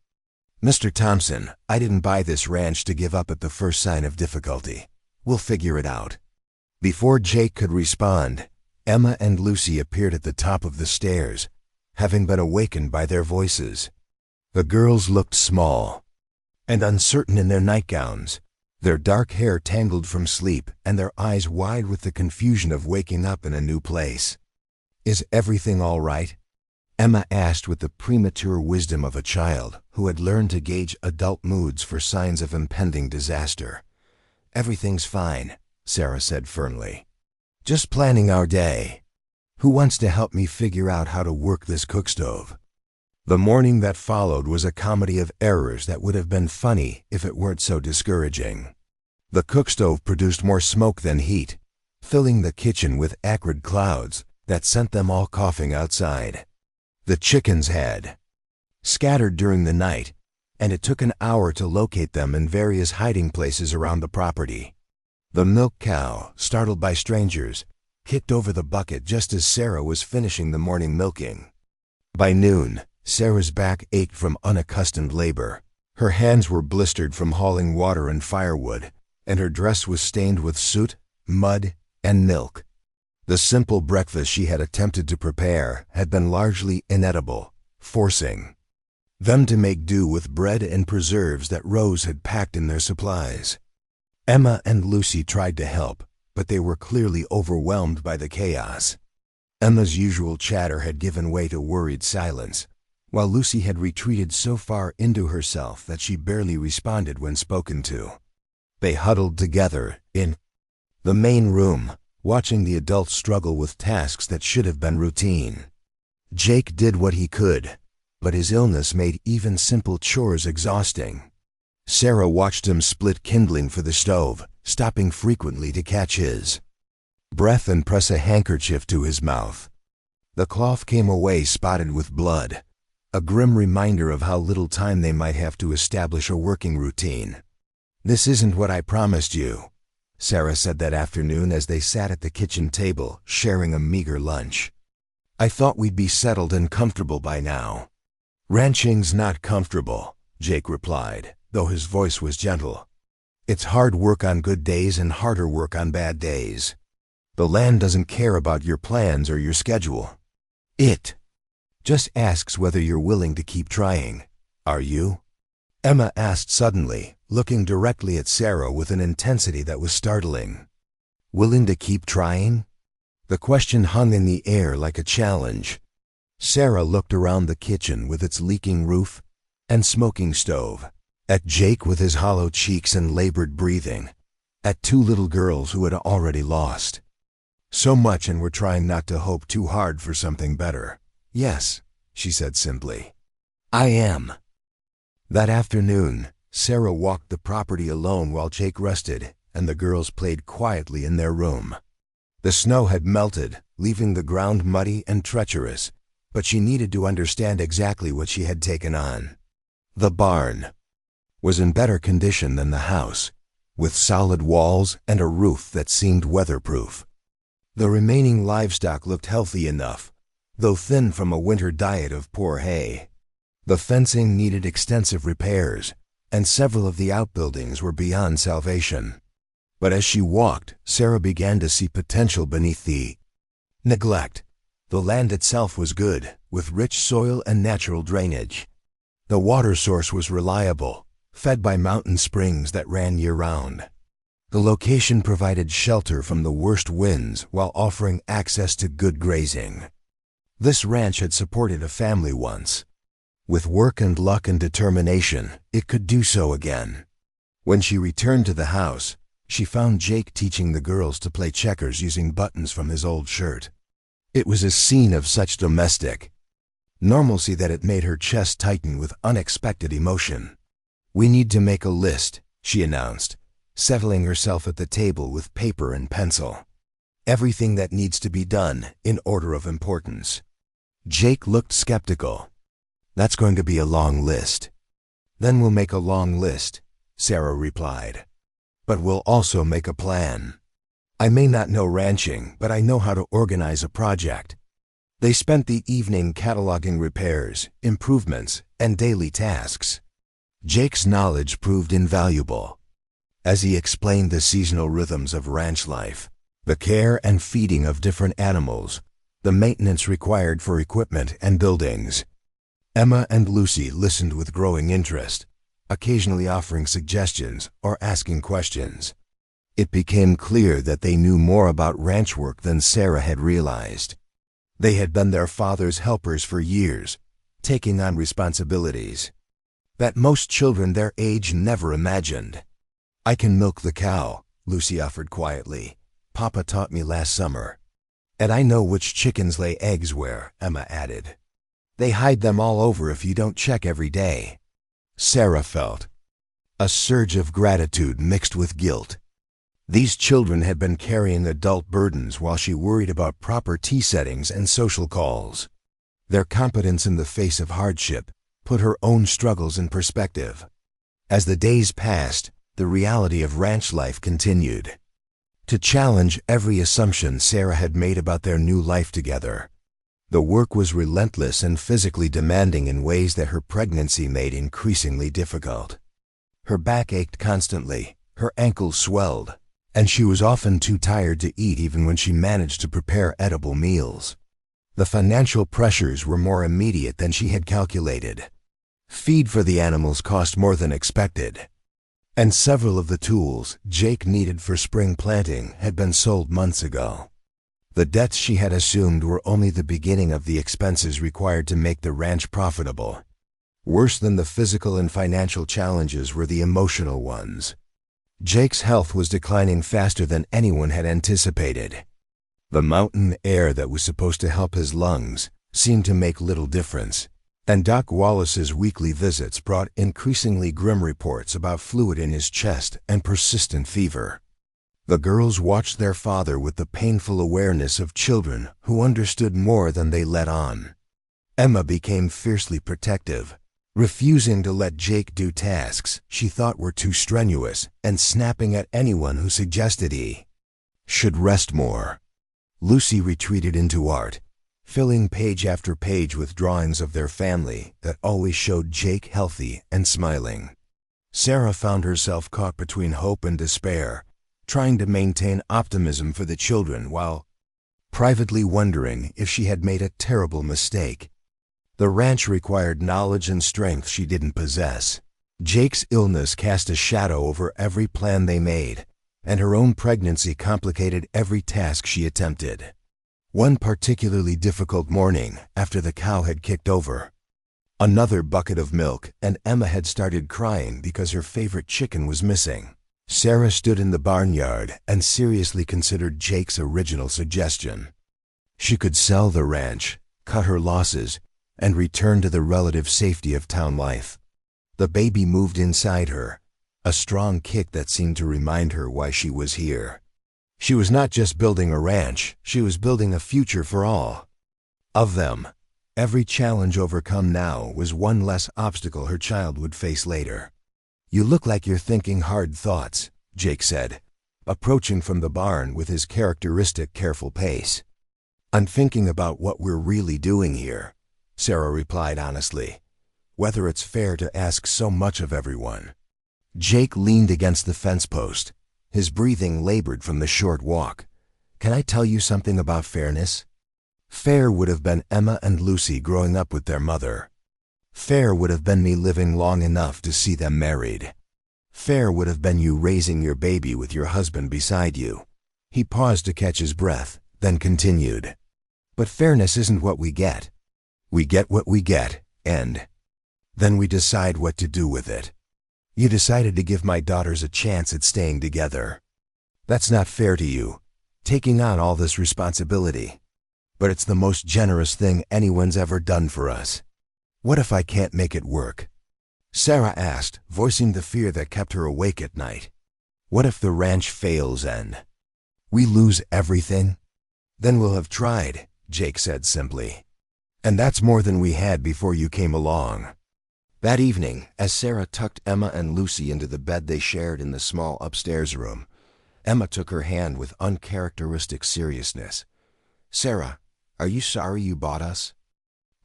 "Mr. Thompson, I didn't buy this ranch to give up at the first sign of difficulty. We'll figure it out." Before Jake could respond, Emma and Lucy appeared at the top of the stairs, having been awakened by their voices. The girls looked small and uncertain in their nightgowns, their dark hair tangled from sleep and their eyes wide with the confusion of waking up in a new place. "Is everything all right?" Emma asked with the premature wisdom of a child who had learned to gauge adult moods for signs of impending disaster. "Everything's fine," Sarah said firmly. "Just planning our day. Who wants to help me figure out how to work this cookstove?" The morning that followed was a comedy of errors that would have been funny if it weren't so discouraging. The cookstove produced more smoke than heat, filling the kitchen with acrid clouds that sent them all coughing outside. The chickens had scattered during the night, and it took an hour to locate them in various hiding places around the property. The milk cow, startled by strangers, kicked over the bucket just as Sarah was finishing the morning milking. By noon, Sarah's back ached from unaccustomed labor. Her hands were blistered from hauling water and firewood, and her dress was stained with soot, mud, and milk. The simple breakfast she had attempted to prepare had been largely inedible, forcing them to make do with bread and preserves that Rose had packed in their supplies. Emma and Lucy tried to help, but they were clearly overwhelmed by the chaos. Emma's usual chatter had given way to worried silence, while Lucy had retreated so far into herself that she barely responded when spoken to. They huddled together in the main room, watching the adults struggle with tasks that should have been routine. Jake did what he could, but his illness made even simple chores exhausting. Sarah watched him split kindling for the stove, stopping frequently to catch his breath and press a handkerchief to his mouth. The cloth came away spotted with blood, a grim reminder of how little time they might have to establish a working routine. "This isn't what I promised you," Sarah said that afternoon as they sat at the kitchen table, sharing a meager lunch. "I thought we'd be settled and comfortable by now." "Ranching's not comfortable," Jake replied, though his voice was gentle. "It's hard work on good days and harder work on bad days. The land doesn't care about your plans or your schedule. It just asks whether you're willing to keep trying. Are you?" Emma asked suddenly, looking directly at Sarah with an intensity that was startling. "Willing to keep trying?" The question hung in the air like a challenge. Sarah looked around the kitchen with its leaking roof and smoking stove, at Jake with his hollow cheeks and labored breathing, at two little girls who had already lost so much and were trying not to hope too hard for something better. "Yes," she said simply. "I am." That afternoon, Sarah walked the property alone while Jake rested, and the girls played quietly in their room. The snow had melted, leaving the ground muddy and treacherous, but she needed to understand exactly what she had taken on. The barn was in better condition than the house, with solid walls and a roof that seemed weatherproof. The remaining livestock looked healthy enough, though thin from a winter diet of poor hay. The fencing needed extensive repairs, and several of the outbuildings were beyond salvation. But as she walked, Sarah began to see potential beneath the neglect. The land itself was good, with rich soil and natural drainage. The water source was reliable, fed by mountain springs that ran year-round. The location provided shelter from the worst winds while offering access to good grazing. This ranch had supported a family once. With work and luck and determination, it could do so again. When she returned to the house, she found Jake teaching the girls to play checkers using buttons from his old shirt. It was a scene of such domestic normalcy that it made her chest tighten with unexpected emotion. "We need to make a list," she announced, settling herself at the table with paper and pencil. "Everything that needs to be done in order of importance." Jake looked skeptical. "That's going to be a long list." "Then we'll make a long list," Sarah replied. "But we'll also make a plan. I may not know ranching, but I know how to organize a project." They spent the evening cataloging repairs, improvements, and daily tasks. Jake's knowledge proved invaluable as he explained the seasonal rhythms of ranch life, the care and feeding of different animals, the maintenance required for equipment and buildings. Emma and Lucy listened with growing interest, occasionally offering suggestions or asking questions. It became clear that they knew more about ranch work than Sarah had realized. They had been their father's helpers for years, taking on responsibilities that most children their age never imagined. "I can milk the cow," Lucy offered quietly. "Papa taught me last summer. And I know which chickens lay eggs where," Emma added. "They hide them all over if you don't check every day." Sarah felt a surge of gratitude mixed with guilt. These children had been carrying adult burdens while she worried about proper tea settings and social calls. Their competence in the face of hardship put her own struggles in perspective. As the days passed, the reality of ranch life continued to challenge every assumption Sarah had made about their new life together. The work was relentless and physically demanding in ways that her pregnancy made increasingly difficult. Her back ached constantly, her ankles swelled, and she was often too tired to eat even when she managed to prepare edible meals. The financial pressures were more immediate than she had calculated. Feed for the animals cost more than expected, and several of the tools Jake needed for spring planting had been sold months ago. The debts she had assumed were only the beginning of the expenses required to make the ranch profitable. Worse than the physical and financial challenges were the emotional ones. Jake's health was declining faster than anyone had anticipated. The mountain air that was supposed to help his lungs seemed to make little difference, and Doc Wallace's weekly visits brought increasingly grim reports about fluid in his chest and persistent fever. The girls watched their father with the painful awareness of children who understood more than they let on. Emma became fiercely protective, refusing to let Jake do tasks she thought were too strenuous and snapping at anyone who suggested he should rest more. Lucy retreated into art, filling page after page with drawings of their family that always showed Jake healthy and smiling. Sarah found herself caught between hope and despair, trying to maintain optimism for the children while privately wondering if she had made a terrible mistake. The ranch required knowledge and strength she didn't possess. Jake's illness cast a shadow over every plan they made, and her own pregnancy complicated every task she attempted. One particularly difficult morning, after the cow had kicked over another bucket of milk and Emma had started crying because her favorite chicken was missing, Sarah stood in the barnyard and seriously considered Jake's original suggestion. She could sell the ranch, cut her losses, and return to the relative safety of town life. The baby moved inside her, a strong kick that seemed to remind her why she was here. She was not just building a ranch, she was building a future for all of them. Every challenge overcome now was one less obstacle her child would face later. "You look like you're thinking hard thoughts," Jake said, approaching from the barn with his characteristic careful pace. "I'm thinking about what we're really doing here," Sarah replied honestly. "Whether it's fair to ask so much of everyone." Jake leaned against the fence post, his breathing labored from the short walk. "Can I tell you something about fairness? Fair would have been Emma and Lucy growing up with their mother. Fair would have been me living long enough to see them married. Fair would have been you raising your baby with your husband beside you." He paused to catch his breath, then continued. "But fairness isn't what we get. We get what we get, and then we decide what to do with it. You decided to give my daughters a chance at staying together. That's not fair to you, taking on all this responsibility. But it's the most generous thing anyone's ever done for us. What if I can't make it work?" Sarah asked, voicing the fear that kept her awake at night. "What if the ranch fails and we lose everything?" "Then we'll have tried," Jake said simply. "And that's more than we had before you came along." That evening, as Sarah tucked Emma and Lucy into the bed they shared in the small upstairs room, Emma took her hand with uncharacteristic seriousness. "Sarah, are you sorry you bought us?"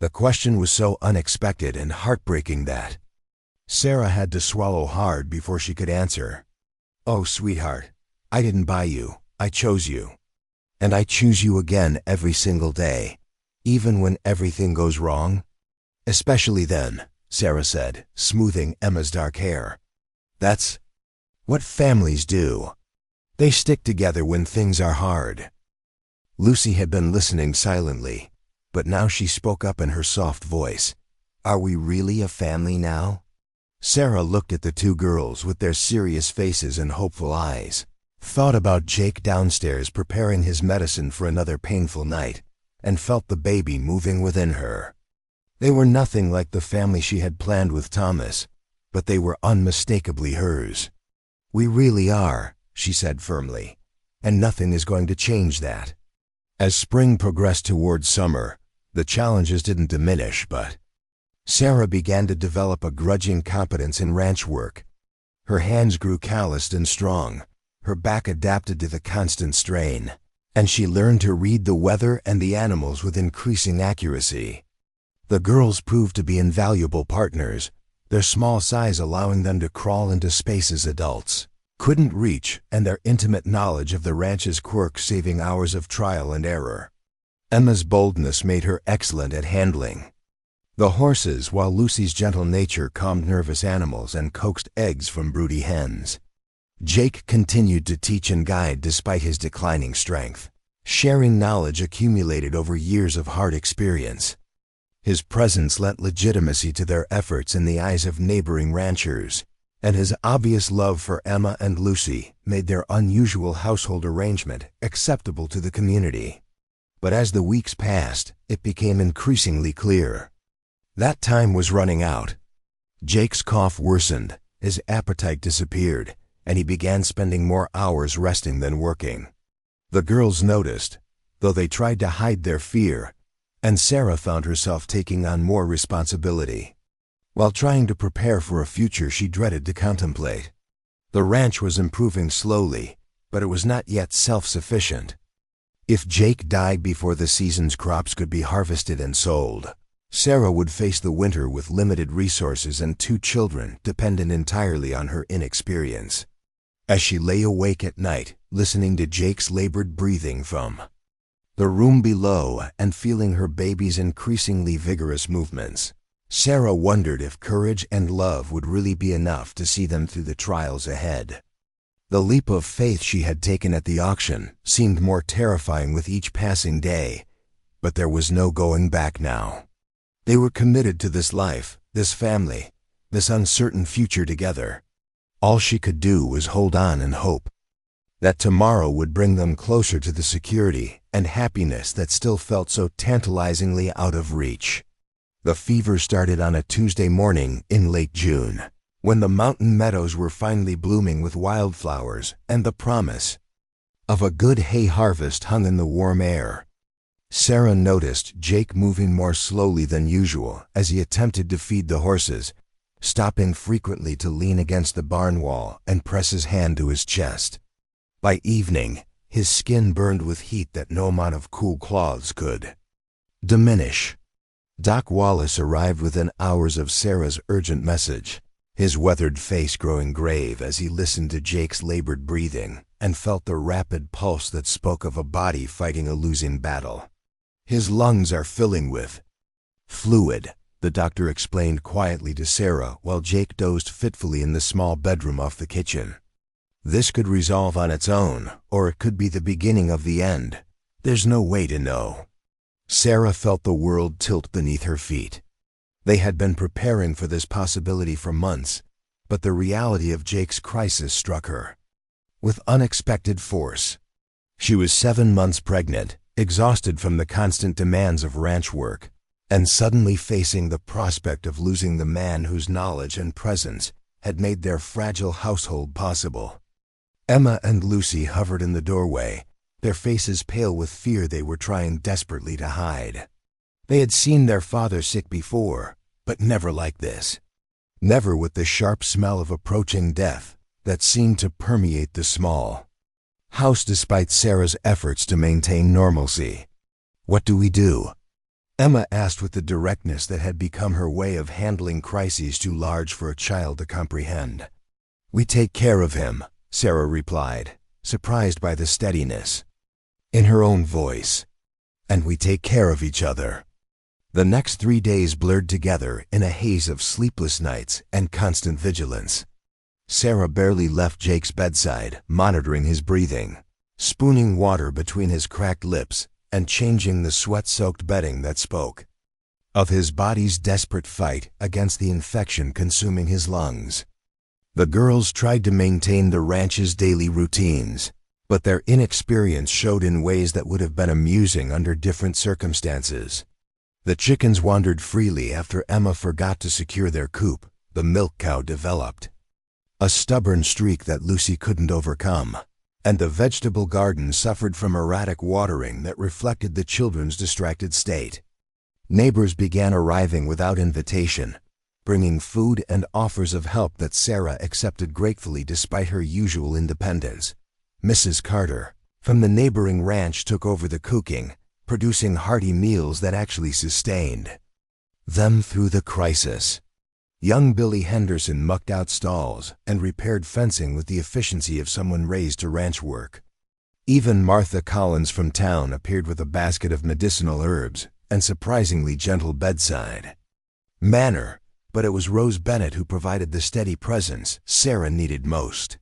The question was so unexpected and heartbreaking that Sarah had to swallow hard before she could answer. "Oh, sweetheart, I didn't buy you, I chose you. And I choose you again every single day, even when everything goes wrong." "Especially then," Sarah said, smoothing Emma's dark hair. "That's what families do. They stick together when things are hard." Lucy had been listening silently, but now she spoke up in her soft voice. "Are we really a family now?" Sarah looked at the two girls with their serious faces and hopeful eyes, thought about Jake downstairs preparing his medicine for another painful night, and felt the baby moving within her. They were nothing like the family she had planned with Thomas, but they were unmistakably hers. "We really are," she said firmly, "and nothing is going to change that." As spring progressed towards summer, the challenges didn't diminish, but Sarah began to develop a grudging competence in ranch work. Her hands grew calloused and strong, her back adapted to the constant strain, and she learned to read the weather and the animals with increasing accuracy. The girls proved to be invaluable partners, their small size allowing them to crawl into spaces adults couldn't reach, and their intimate knowledge of the ranch's quirks saving hours of trial and error. Emma's boldness made her excellent at handling the horses, while Lucy's gentle nature calmed nervous animals and coaxed eggs from broody hens. Jake continued to teach and guide despite his declining strength, sharing knowledge accumulated over years of hard experience. His presence lent legitimacy to their efforts in the eyes of neighboring ranchers, and his obvious love for Emma and Lucy made their unusual household arrangement acceptable to the community. But as the weeks passed, it became increasingly clear that time was running out. Jake's cough worsened, his appetite disappeared, and he began spending more hours resting than working. The girls noticed, though they tried to hide their fear, and Sarah found herself taking on more responsibility, while trying to prepare for a future she dreaded to contemplate. The ranch was improving slowly, but it was not yet self-sufficient. If Jake died before the season's crops could be harvested and sold, Sarah would face the winter with limited resources and 2 children dependent entirely on her inexperience. As she lay awake at night, listening to Jake's labored breathing from the room below and feeling her baby's increasingly vigorous movements, Sarah wondered if courage and love would really be enough to see them through the trials ahead. The leap of faith she had taken at the auction seemed more terrifying with each passing day, but there was no going back now. They were committed to this life, this family, this uncertain future together. All she could do was hold on and hope that tomorrow would bring them closer to the security and happiness that still felt so tantalizingly out of reach. The fever started on a Tuesday morning in late June, when the mountain meadows were finally blooming with wildflowers and the promise of a good hay harvest hung in the warm air. Sarah noticed Jake moving more slowly than usual as he attempted to feed the horses, stopping frequently to lean against the barn wall and press his hand to his chest. By evening, his skin burned with heat that no amount of cool cloths could diminish. Doc Wallace arrived within hours of Sarah's urgent message, his weathered face growing grave as he listened to Jake's labored breathing and felt the rapid pulse that spoke of a body fighting a losing battle. "His lungs are filling with fluid," the doctor explained quietly to Sarah while Jake dozed fitfully in the small bedroom off the kitchen. "This could resolve on its own, or it could be the beginning of the end. There's no way to know." Sarah felt the world tilt beneath her feet. They had been preparing for this possibility for months, but the reality of Jake's crisis struck her with unexpected force. She was 7 months pregnant, exhausted from the constant demands of ranch work, and suddenly facing the prospect of losing the man whose knowledge and presence had made their fragile household possible. Emma and Lucy hovered in the doorway, their faces pale with fear they were trying desperately to hide. They had seen their father sick before, but never like this. Never with the sharp smell of approaching death that seemed to permeate the small house despite Sarah's efforts to maintain normalcy. "What do we do?" Emma asked with the directness that had become her way of handling crises too large for a child to comprehend. "We take care of him," Sarah replied, surprised by the steadiness in her own voice. "And we take care of each other." The next 3 days blurred together in a haze of sleepless nights and constant vigilance. Sarah barely left Jake's bedside, monitoring his breathing, spooning water between his cracked lips and changing the sweat-soaked bedding that spoke of his body's desperate fight against the infection consuming his lungs. The girls tried to maintain the ranch's daily routines, but their inexperience showed in ways that would have been amusing under different circumstances. The chickens wandered freely after Emma forgot to secure their coop. The milk cow developed a stubborn streak that Lucy couldn't overcome, and the vegetable garden suffered from erratic watering that reflected the children's distracted state. Neighbors began arriving without invitation, bringing food and offers of help that Sarah accepted gratefully despite her usual independence. Mrs. Carter, from the neighboring ranch, took over the cooking, producing hearty meals that actually sustained them through the crisis. Young Billy Henderson mucked out stalls and repaired fencing with the efficiency of someone raised to ranch work. Even Martha Collins from town appeared with a basket of medicinal herbs and surprisingly gentle bedside manner, but it was Rose Bennett who provided the steady presence Sarah needed most.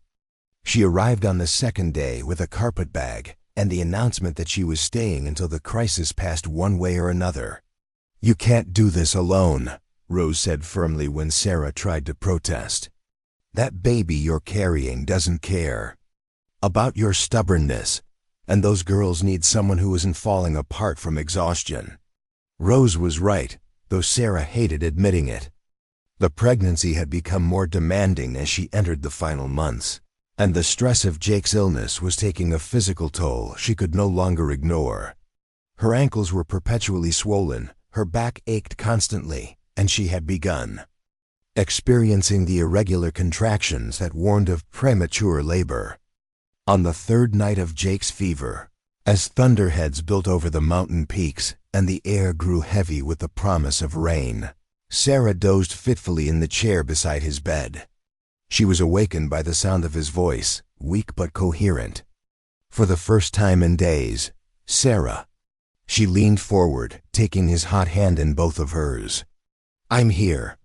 She arrived on the second day with a carpet bag and the announcement that she was staying until the crisis passed one way or another. "You can't do this alone," Rose said firmly when Sarah tried to protest. "That baby you're carrying doesn't care about your stubbornness, and those girls need someone who isn't falling apart from exhaustion." Rose was right, though Sarah hated admitting it. The pregnancy had become more demanding as she entered the final months, and the stress of Jake's illness was taking a physical toll she could no longer ignore. Her ankles were perpetually swollen, her back ached constantly, and she had begun experiencing the irregular contractions that warned of premature labor. On the third night of Jake's fever, as thunderheads built over the mountain peaks and the air grew heavy with the promise of rain, Sarah dozed fitfully in the chair beside his bed. She was awakened by the sound of his voice, weak but coherent. For the first time in days, "Sarah." She leaned forward, taking his hot hand in both of hers. "I'm here."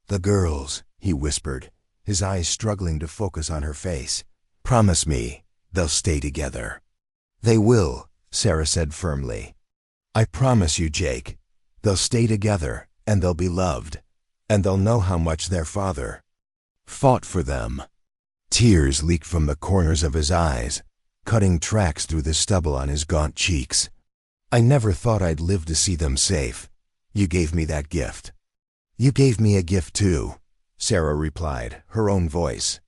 "The girls," he whispered, his eyes struggling to focus on her face. "Promise me they'll stay together." "They will," Sarah said firmly. "I promise you, Jake. They'll stay together, and they'll be loved, and they'll know how much their father fought for them." Tears leaked from the corners of his eyes, cutting tracks through the stubble on his gaunt cheeks. "I never thought I'd live to see them safe. You gave me that gift." "You gave me a gift too," Sarah replied, her own voice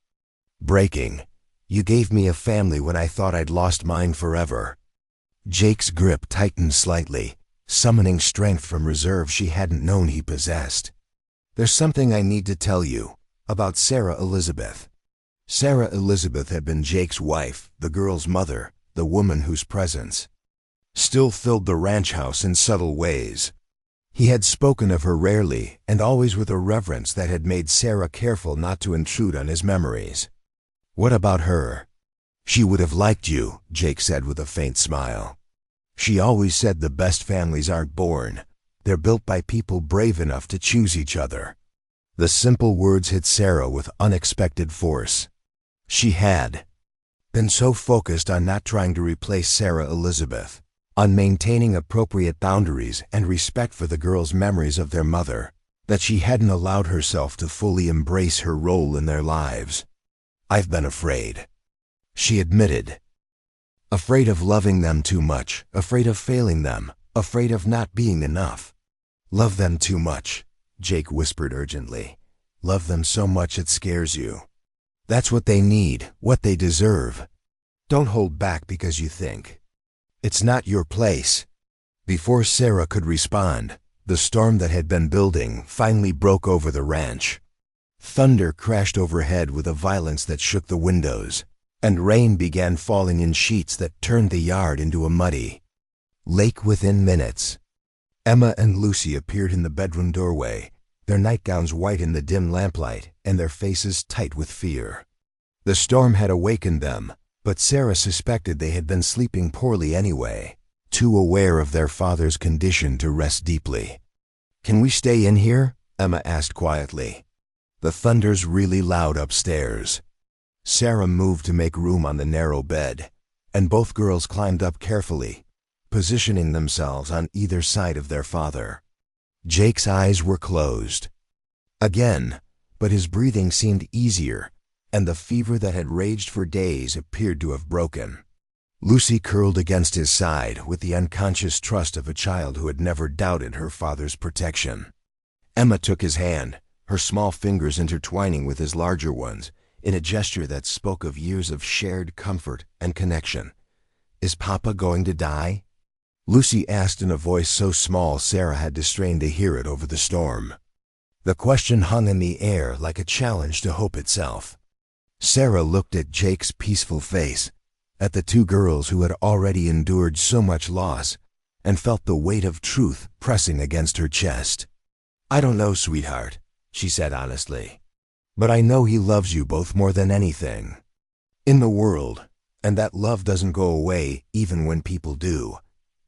breaking. "You gave me a family when I thought I'd lost mine forever." Jake's grip tightened slightly, summoning strength from reserve she hadn't known he possessed. "There's something I need to tell you about Sarah Elizabeth." Sarah Elizabeth had been Jake's wife, the girl's mother, the woman whose presence still filled the ranch house in subtle ways. He had spoken of her rarely and always with a reverence that had made Sarah careful not to intrude on his memories. "What about her?" "She would have liked you," Jake said with a faint smile. "She always said the best families aren't born. They're built by people brave enough to choose each other." The simple words hit Sarah with unexpected force. She had been so focused on not trying to replace Sarah Elizabeth, on maintaining appropriate boundaries and respect for the girls' memories of their mother, that she hadn't allowed herself to fully embrace her role in their lives. "I've been afraid," she admitted. "Afraid of loving them too much, afraid of failing them, afraid of not being enough." "Love them too much," Jake whispered urgently. "Love them so much it scares you. That's what they need, what they deserve. Don't hold back because you think it's not your place." Before Sarah could respond, the storm that had been building finally broke over the ranch. Thunder crashed overhead with a violence that shook the windows, and rain began falling in sheets that turned the yard into a muddy lake within minutes. Emma and Lucy appeared in the bedroom doorway, their nightgowns white in the dim lamplight and their faces tight with fear. The storm had awakened them, but Sarah suspected they had been sleeping poorly anyway, too aware of their father's condition to rest deeply. "Can we stay in here?" Emma asked quietly. "The thunder's really loud upstairs." Sarah moved to make room on the narrow bed, and both girls climbed up carefully, positioning themselves on either side of their father. Jake's eyes were closed. Again, but his breathing seemed easier, and the fever that had raged for days appeared to have broken. Lucy curled against his side with the unconscious trust of a child who had never doubted her father's protection. Emma took his hand, her small fingers intertwining with his larger ones, in a gesture that spoke of years of shared comfort and connection. "Is Papa going to die?" Lucy asked in a voice so small Sarah had to strain to hear it over the storm. The question hung in the air like a challenge to hope itself. Sarah looked at Jake's peaceful face, at the two girls who had already endured so much loss, and felt the weight of truth pressing against her chest. "I don't know, sweetheart," she said honestly, "but I know he loves you both more than anything in the world, and that love doesn't go away even when people do.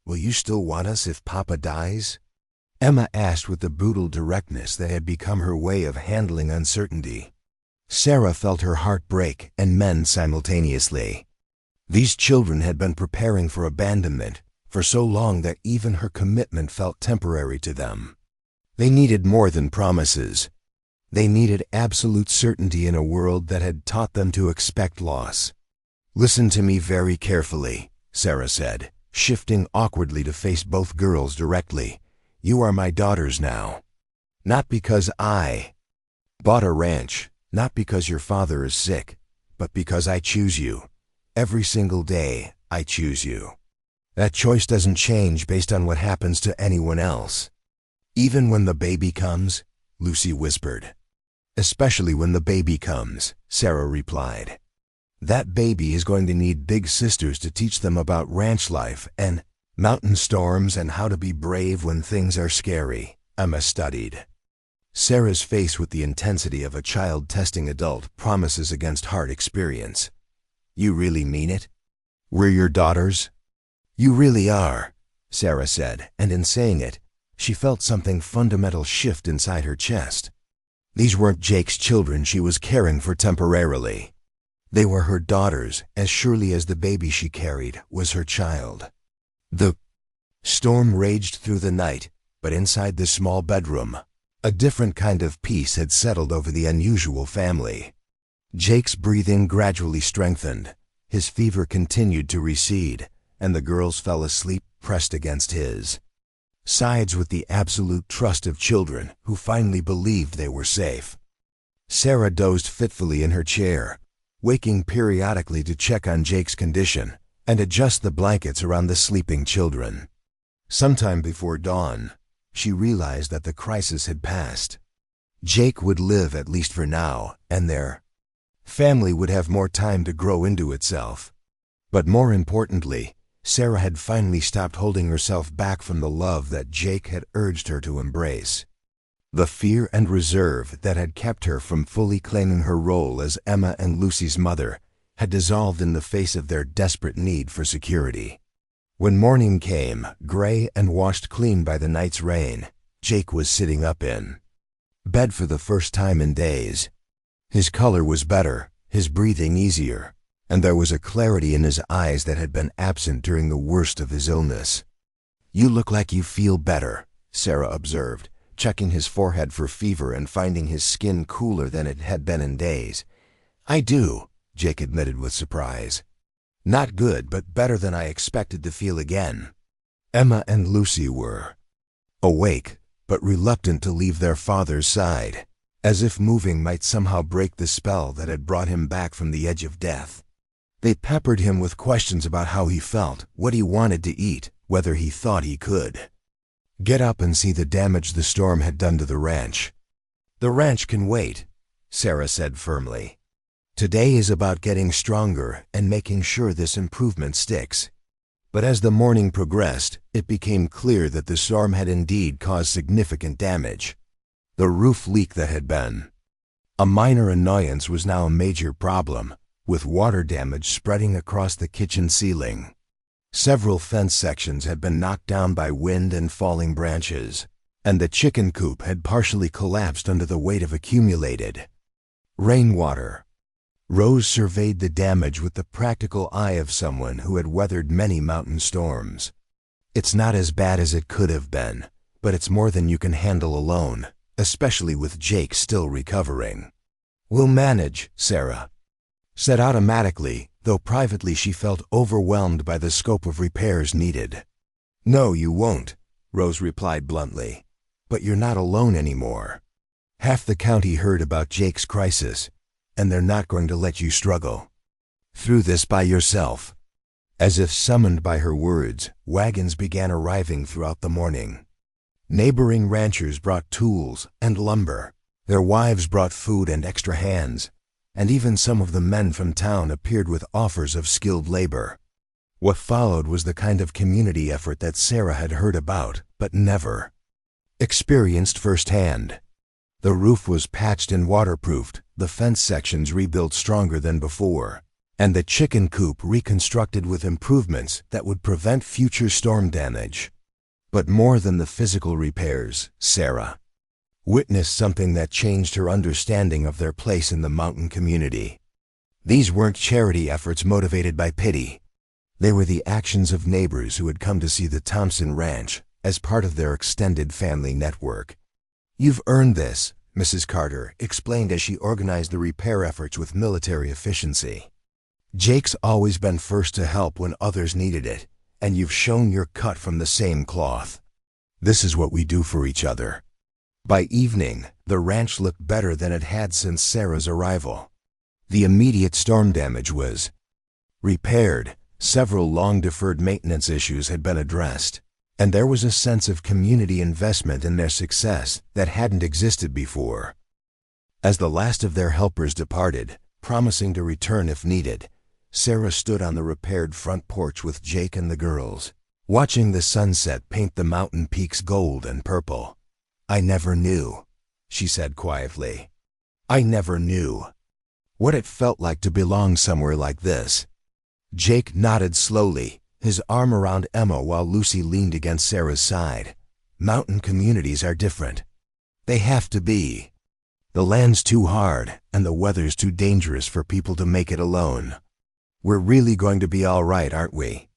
Will you still want us if Papa dies?" Emma asked with the brutal directness that had become her way of handling uncertainty. Sarah felt her heart break and mend simultaneously. These children had been preparing for abandonment for so long that even her commitment felt temporary to them. They needed more than promises. They needed absolute certainty in a world that had taught them to expect loss. "Listen to me very carefully," Sarah said, shifting awkwardly to face both girls directly. "You are my daughters now. Not because I bought a ranch, not because your father is sick, but because I choose you. Every single day, I choose you. That choice doesn't change based on what happens to anyone else." "Even when the baby comes?" Lucy whispered. "Especially when the baby comes," Sarah replied. "That baby is going to need big sisters to teach them about ranch life and mountain storms and how to be brave when things are scary," Emma studied. Sarah's face with the intensity of a child testing adult promises against hard experience. "You really mean it? We're your daughters?" "You really are," Sarah said, and in saying it, she felt something fundamental shift inside her chest. These weren't Jake's children she was caring for temporarily. They were her daughters as surely as the baby she carried was her child. The storm raged through the night, but inside the small bedroom, a different kind of peace had settled over the unusual family. Jake's breathing gradually strengthened, his fever continued to recede, and the girls fell asleep pressed against his sides with the absolute trust of children who finally believed they were safe. Sarah dozed fitfully in her chair, waking periodically to check on Jake's condition and adjust the blankets around the sleeping children. Sometime before dawn, she realized that the crisis had passed. Jake would live at least for now, and their family would have more time to grow into itself. But more importantly, Sarah had finally stopped holding herself back from the love that Jake had urged her to embrace. The fear and reserve that had kept her from fully claiming her role as Emma and Lucy's mother had dissolved in the face of their desperate need for security. When morning came, gray and washed clean by the night's rain, Jake was sitting up in bed for the first time in days. His color was better, his breathing easier, and there was a clarity in his eyes that had been absent during the worst of his illness. "You look like you feel better," Sarah observed, checking his forehead for fever and finding his skin cooler than it had been in days. "I do," Jake admitted with surprise. "Not good, but better than I expected to feel again." Emma and Lucy were awake, but reluctant to leave their father's side, as if moving might somehow break the spell that had brought him back from the edge of death. They peppered him with questions about how he felt, what he wanted to eat, whether he thought he could get up and see the damage the storm had done to the ranch. "The ranch can wait," Sarah said firmly. "Today is about getting stronger and making sure this improvement sticks." But as the morning progressed, it became clear that the storm had indeed caused significant damage. The roof leak that had been a minor annoyance was now a major problem, with water damage spreading across the kitchen ceiling. Several fence sections had been knocked down by wind and falling branches, and the chicken coop had partially collapsed under the weight of accumulated rainwater. Rose surveyed the damage with the practical eye of someone who had weathered many mountain storms. It's not as bad as it could have been, but it's more than you can handle alone, especially with Jake still recovering. We'll manage, Sarah said automatically, though privately she felt overwhelmed by the scope of repairs needed. No, you won't, Rose replied bluntly. But you're not alone anymore. Half the county heard about Jake's crisis, and they're not going to let you struggle through this by yourself. As if summoned by her words, wagons began arriving throughout the morning. Neighboring ranchers brought tools and lumber. Their wives brought food and extra hands, and even some of the men from town appeared with offers of skilled labor. What followed was the kind of community effort that Sarah had heard about, but never experienced firsthand. The roof was patched and waterproofed, the fence sections rebuilt stronger than before, and the chicken coop reconstructed with improvements that would prevent future storm damage. But more than the physical repairs, Sarah witnessed something that changed her understanding of their place in the mountain community. These weren't charity efforts motivated by pity. They were the actions of neighbors who had come to see the Thompson ranch as part of their extended family network. You've earned this, Mrs. Carter explained as she organized the repair efforts with military efficiency. Jake's always been first to help when others needed it, and you've shown you're cut from the same cloth. This is what we do for each other. By evening, the ranch looked better than it had since Sarah's arrival. The immediate storm damage was repaired, several long-deferred maintenance issues had been addressed, and there was a sense of community investment in their success that hadn't existed before. As the last of their helpers departed, promising to return if needed, Sarah stood on the repaired front porch with Jake and the girls, watching the sunset paint the mountain peaks gold and purple. I never knew, she said quietly. I never knew what it felt like to belong somewhere like this. Jake nodded slowly, his arm around Emma while Lucy leaned against Sarah's side. Mountain communities are different. They have to be. The land's too hard, and the weather's too dangerous for people to make it alone. We're really going to be all right, aren't we?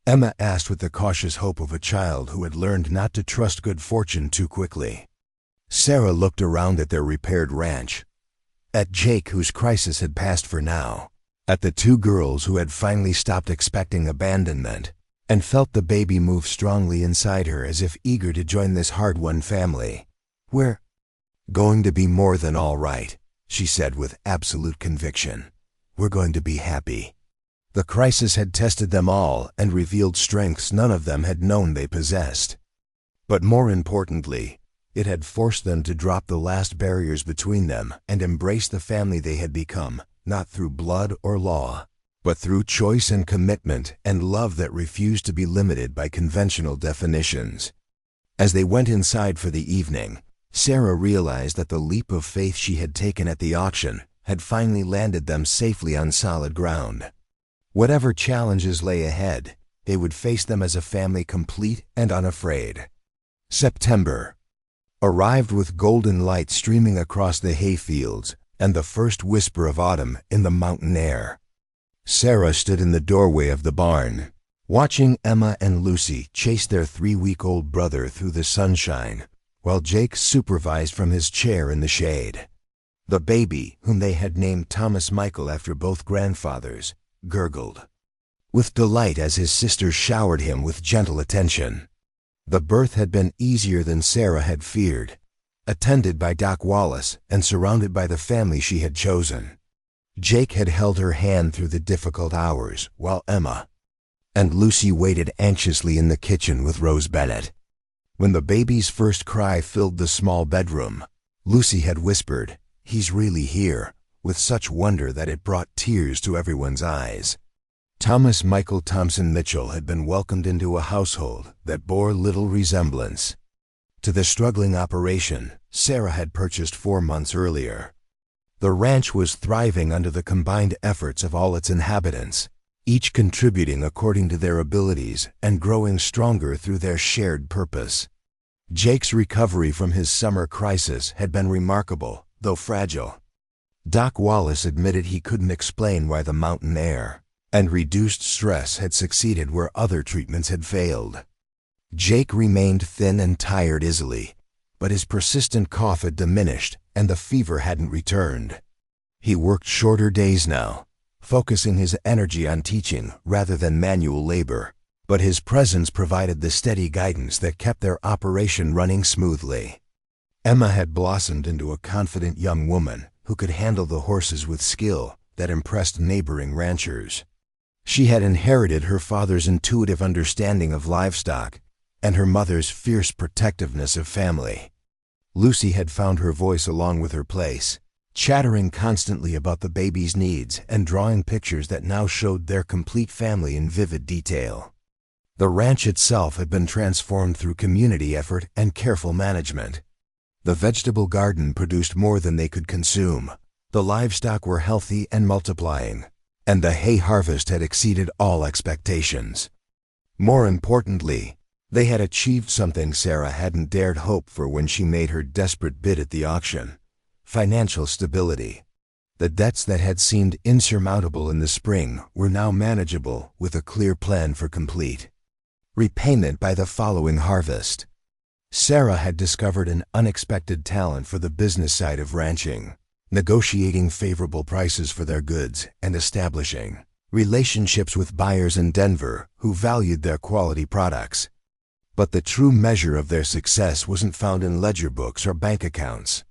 Emma asked with the cautious hope of a child who had learned not to trust good fortune too quickly. Sarah looked around at their repaired ranch, at Jake, whose crisis had passed for now, at the two girls who had finally stopped expecting abandonment, and felt the baby move strongly inside her as if eager to join this hard-won family. We're going to be more than all right, she said with absolute conviction. We're going to be happy. The crisis had tested them all and revealed strengths none of them had known they possessed. But more importantly, it had forced them to drop the last barriers between them and embrace the family they had become, not through blood or law, but through choice and commitment and love that refused to be limited by conventional definitions. As they went inside for the evening, Sarah realized that the leap of faith she had taken at the auction had finally landed them safely on solid ground. Whatever challenges lay ahead, they would face them as a family complete and unafraid. September arrived with golden light streaming across the hayfields and the first whisper of autumn in the mountain air. Sarah stood in the doorway of the barn, watching Emma and Lucy chase their 3-week-old brother through the sunshine, while Jake supervised from his chair in the shade. The baby, whom they had named Thomas Michael after both grandfathers, gurgled with delight as his sister showered him with gentle attention. The birth had been easier than Sarah had feared, attended by Doc Wallace and surrounded by the family she had chosen. Jake had held her hand through the difficult hours, while Emma and Lucy waited anxiously in the kitchen with Rose Bennett. When the baby's first cry filled the small bedroom, Lucy had whispered, "He's really here," with such wonder that it brought tears to everyone's eyes. Thomas Michael Thompson Mitchell had been welcomed into a household that bore little resemblance to the struggling operation Sarah had purchased 4 months earlier. The ranch was thriving under the combined efforts of all its inhabitants, each contributing according to their abilities and growing stronger through their shared purpose. Jake's recovery from his summer crisis had been remarkable, though fragile. Doc Wallace admitted he couldn't explain why the mountain air and reduced stress had succeeded where other treatments had failed. Jake remained thin and tired easily, but his persistent cough had diminished and the fever hadn't returned. He worked shorter days now, focusing his energy on teaching rather than manual labor, but his presence provided the steady guidance that kept their operation running smoothly. Emma had blossomed into a confident young woman who could handle the horses with skill that impressed neighboring ranchers. She had inherited her father's intuitive understanding of livestock and her mother's fierce protectiveness of family. Lucy had found her voice along with her place, chattering constantly about the baby's needs and drawing pictures that now showed their complete family in vivid detail. The ranch itself had been transformed through community effort and careful management. The vegetable garden produced more than they could consume, the livestock were healthy and multiplying, and the hay harvest had exceeded all expectations. More importantly, they had achieved something Sarah hadn't dared hope for when she made her desperate bid at the auction: financial stability. The debts that had seemed insurmountable in the spring were now manageable with a clear plan for complete repayment by the following harvest. Sarah had discovered an unexpected talent for the business side of ranching, negotiating favorable prices for their goods and establishing relationships with buyers in Denver who valued their quality products. But the true measure of their success wasn't found in ledger books or bank accounts.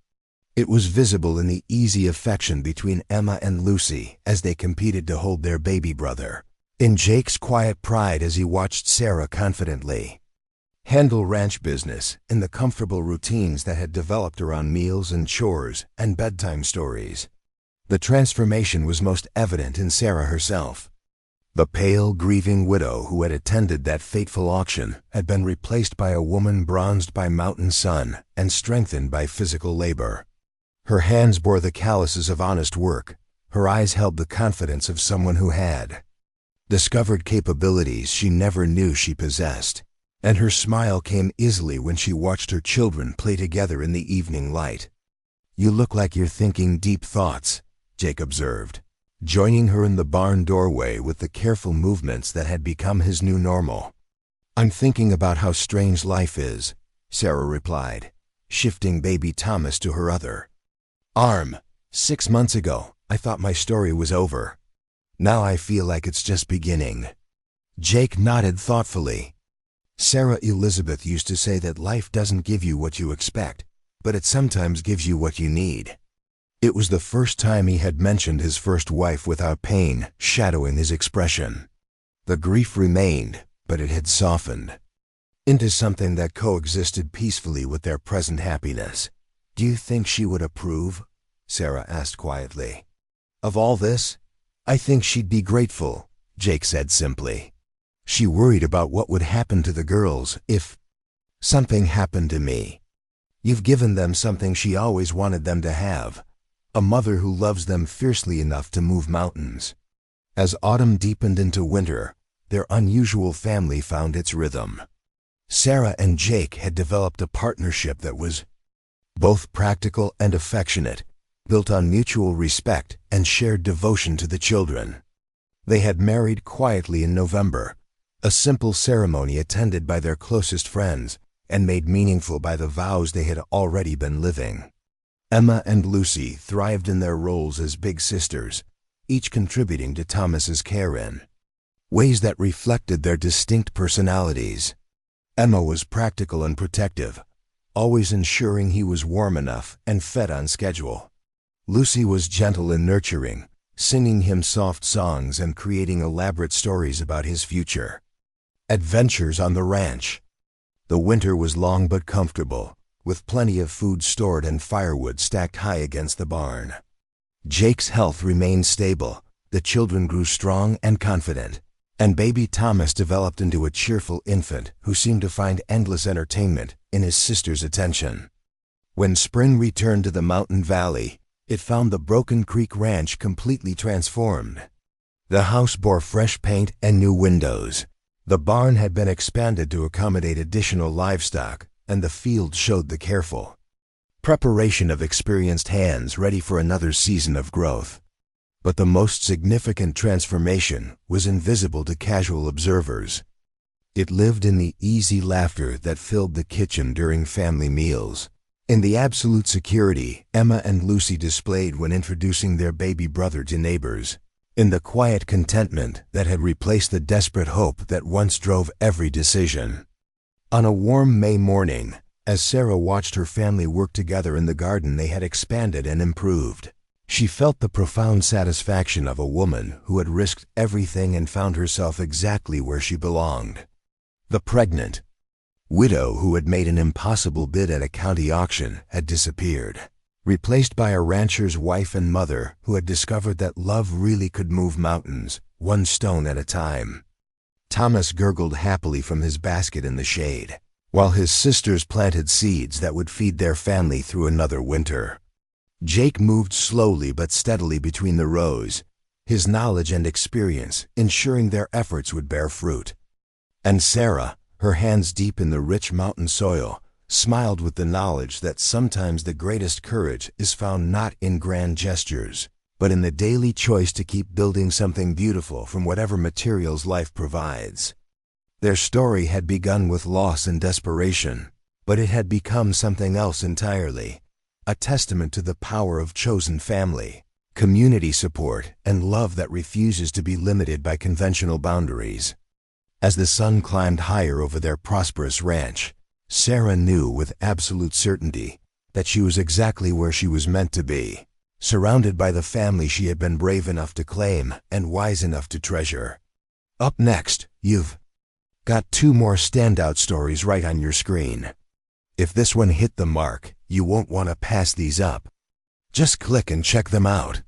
It was visible in the easy affection between Emma and Lucy as they competed to hold their baby brother, in Jake's quiet pride as he watched Sarah confidently handle ranch business, in the comfortable routines that had developed around meals and chores and bedtime stories. The transformation was most evident in Sarah herself. The pale, grieving widow who had attended that fateful auction had been replaced by a woman bronzed by mountain sun and strengthened by physical labor. Her hands bore the calluses of honest work, her eyes held the confidence of someone who had discovered capabilities she never knew she possessed, and her smile came easily when she watched her children play together in the evening light. "You look like you're thinking deep thoughts," Jake observed, joining her in the barn doorway with the careful movements that had become his new normal. "I'm thinking about how strange life is," Sarah replied, shifting baby Thomas to her other arm. "6 months ago, I thought my story was over. Now I feel like it's just beginning." Jake nodded thoughtfully. Sarah Elizabeth used to say that life doesn't give you what you expect, but it sometimes gives you what you need. It was the first time he had mentioned his first wife without pain shadowing his expression. The grief remained, but it had softened into something that coexisted peacefully with their present happiness. "Do you think she would approve?" Sarah asked quietly. "Of all this? I think she'd be grateful," Jake said simply. "She worried about what would happen to the girls if something happened to me. You've given them something she always wanted them to have, a mother who loves them fiercely enough to move mountains." As autumn deepened into winter, their unusual family found its rhythm. Sarah and Jake had developed a partnership that was both practical and affectionate, built on mutual respect and shared devotion to the children. They had married quietly in November, a simple ceremony attended by their closest friends and made meaningful by the vows they had already been living. Emma and Lucy thrived in their roles as big sisters, each contributing to Thomas's care in ways that reflected their distinct personalities. Emma was practical and protective, always ensuring he was warm enough and fed on schedule. Lucy was gentle and nurturing, singing him soft songs and creating elaborate stories about his future adventures on the ranch. The winter was long but comfortable, with plenty of food stored and firewood stacked high against the barn. Jake's health remained stable, the children grew strong and confident, and baby Thomas developed into a cheerful infant who seemed to find endless entertainment in his sister's attention. When spring returned to the mountain valley, it found the Broken Creek Ranch completely transformed. The house bore fresh paint and new windows. The barn had been expanded to accommodate additional livestock, and the field showed the careful preparation of experienced hands ready for another season of growth. But the most significant transformation was invisible to casual observers. It lived in the easy laughter that filled the kitchen during family meals, in the absolute security Emma and Lucy displayed when introducing their baby brother to neighbors, in the quiet contentment that had replaced the desperate hope that once drove every decision. On a warm May morning, as Sarah watched her family work together in the garden they had expanded and improved, she felt the profound satisfaction of a woman who had risked everything and found herself exactly where she belonged. The pregnant widow who had made an impossible bid at a county auction had disappeared, replaced by a rancher's wife and mother who had discovered that love really could move mountains, one stone at a time. Thomas gurgled happily from his basket in the shade, while his sisters planted seeds that would feed their family through another winter. Jake moved slowly but steadily between the rows, his knowledge and experience ensuring their efforts would bear fruit. And Sarah, her hands deep in the rich mountain soil, smiled with the knowledge that sometimes the greatest courage is found not in grand gestures, but in the daily choice to keep building something beautiful from whatever materials life provides. Their story had begun with loss and desperation, but it had become something else entirely, a testament to the power of chosen family, community support, and love that refuses to be limited by conventional boundaries. As the sun climbed higher over their prosperous ranch, Sarah knew with absolute certainty that she was exactly where she was meant to be, surrounded by the family she had been brave enough to claim and wise enough to treasure. Up next, you've got 2 more standout stories right on your screen. If this one hit the mark, you won't want to pass these up. Just click and check them out.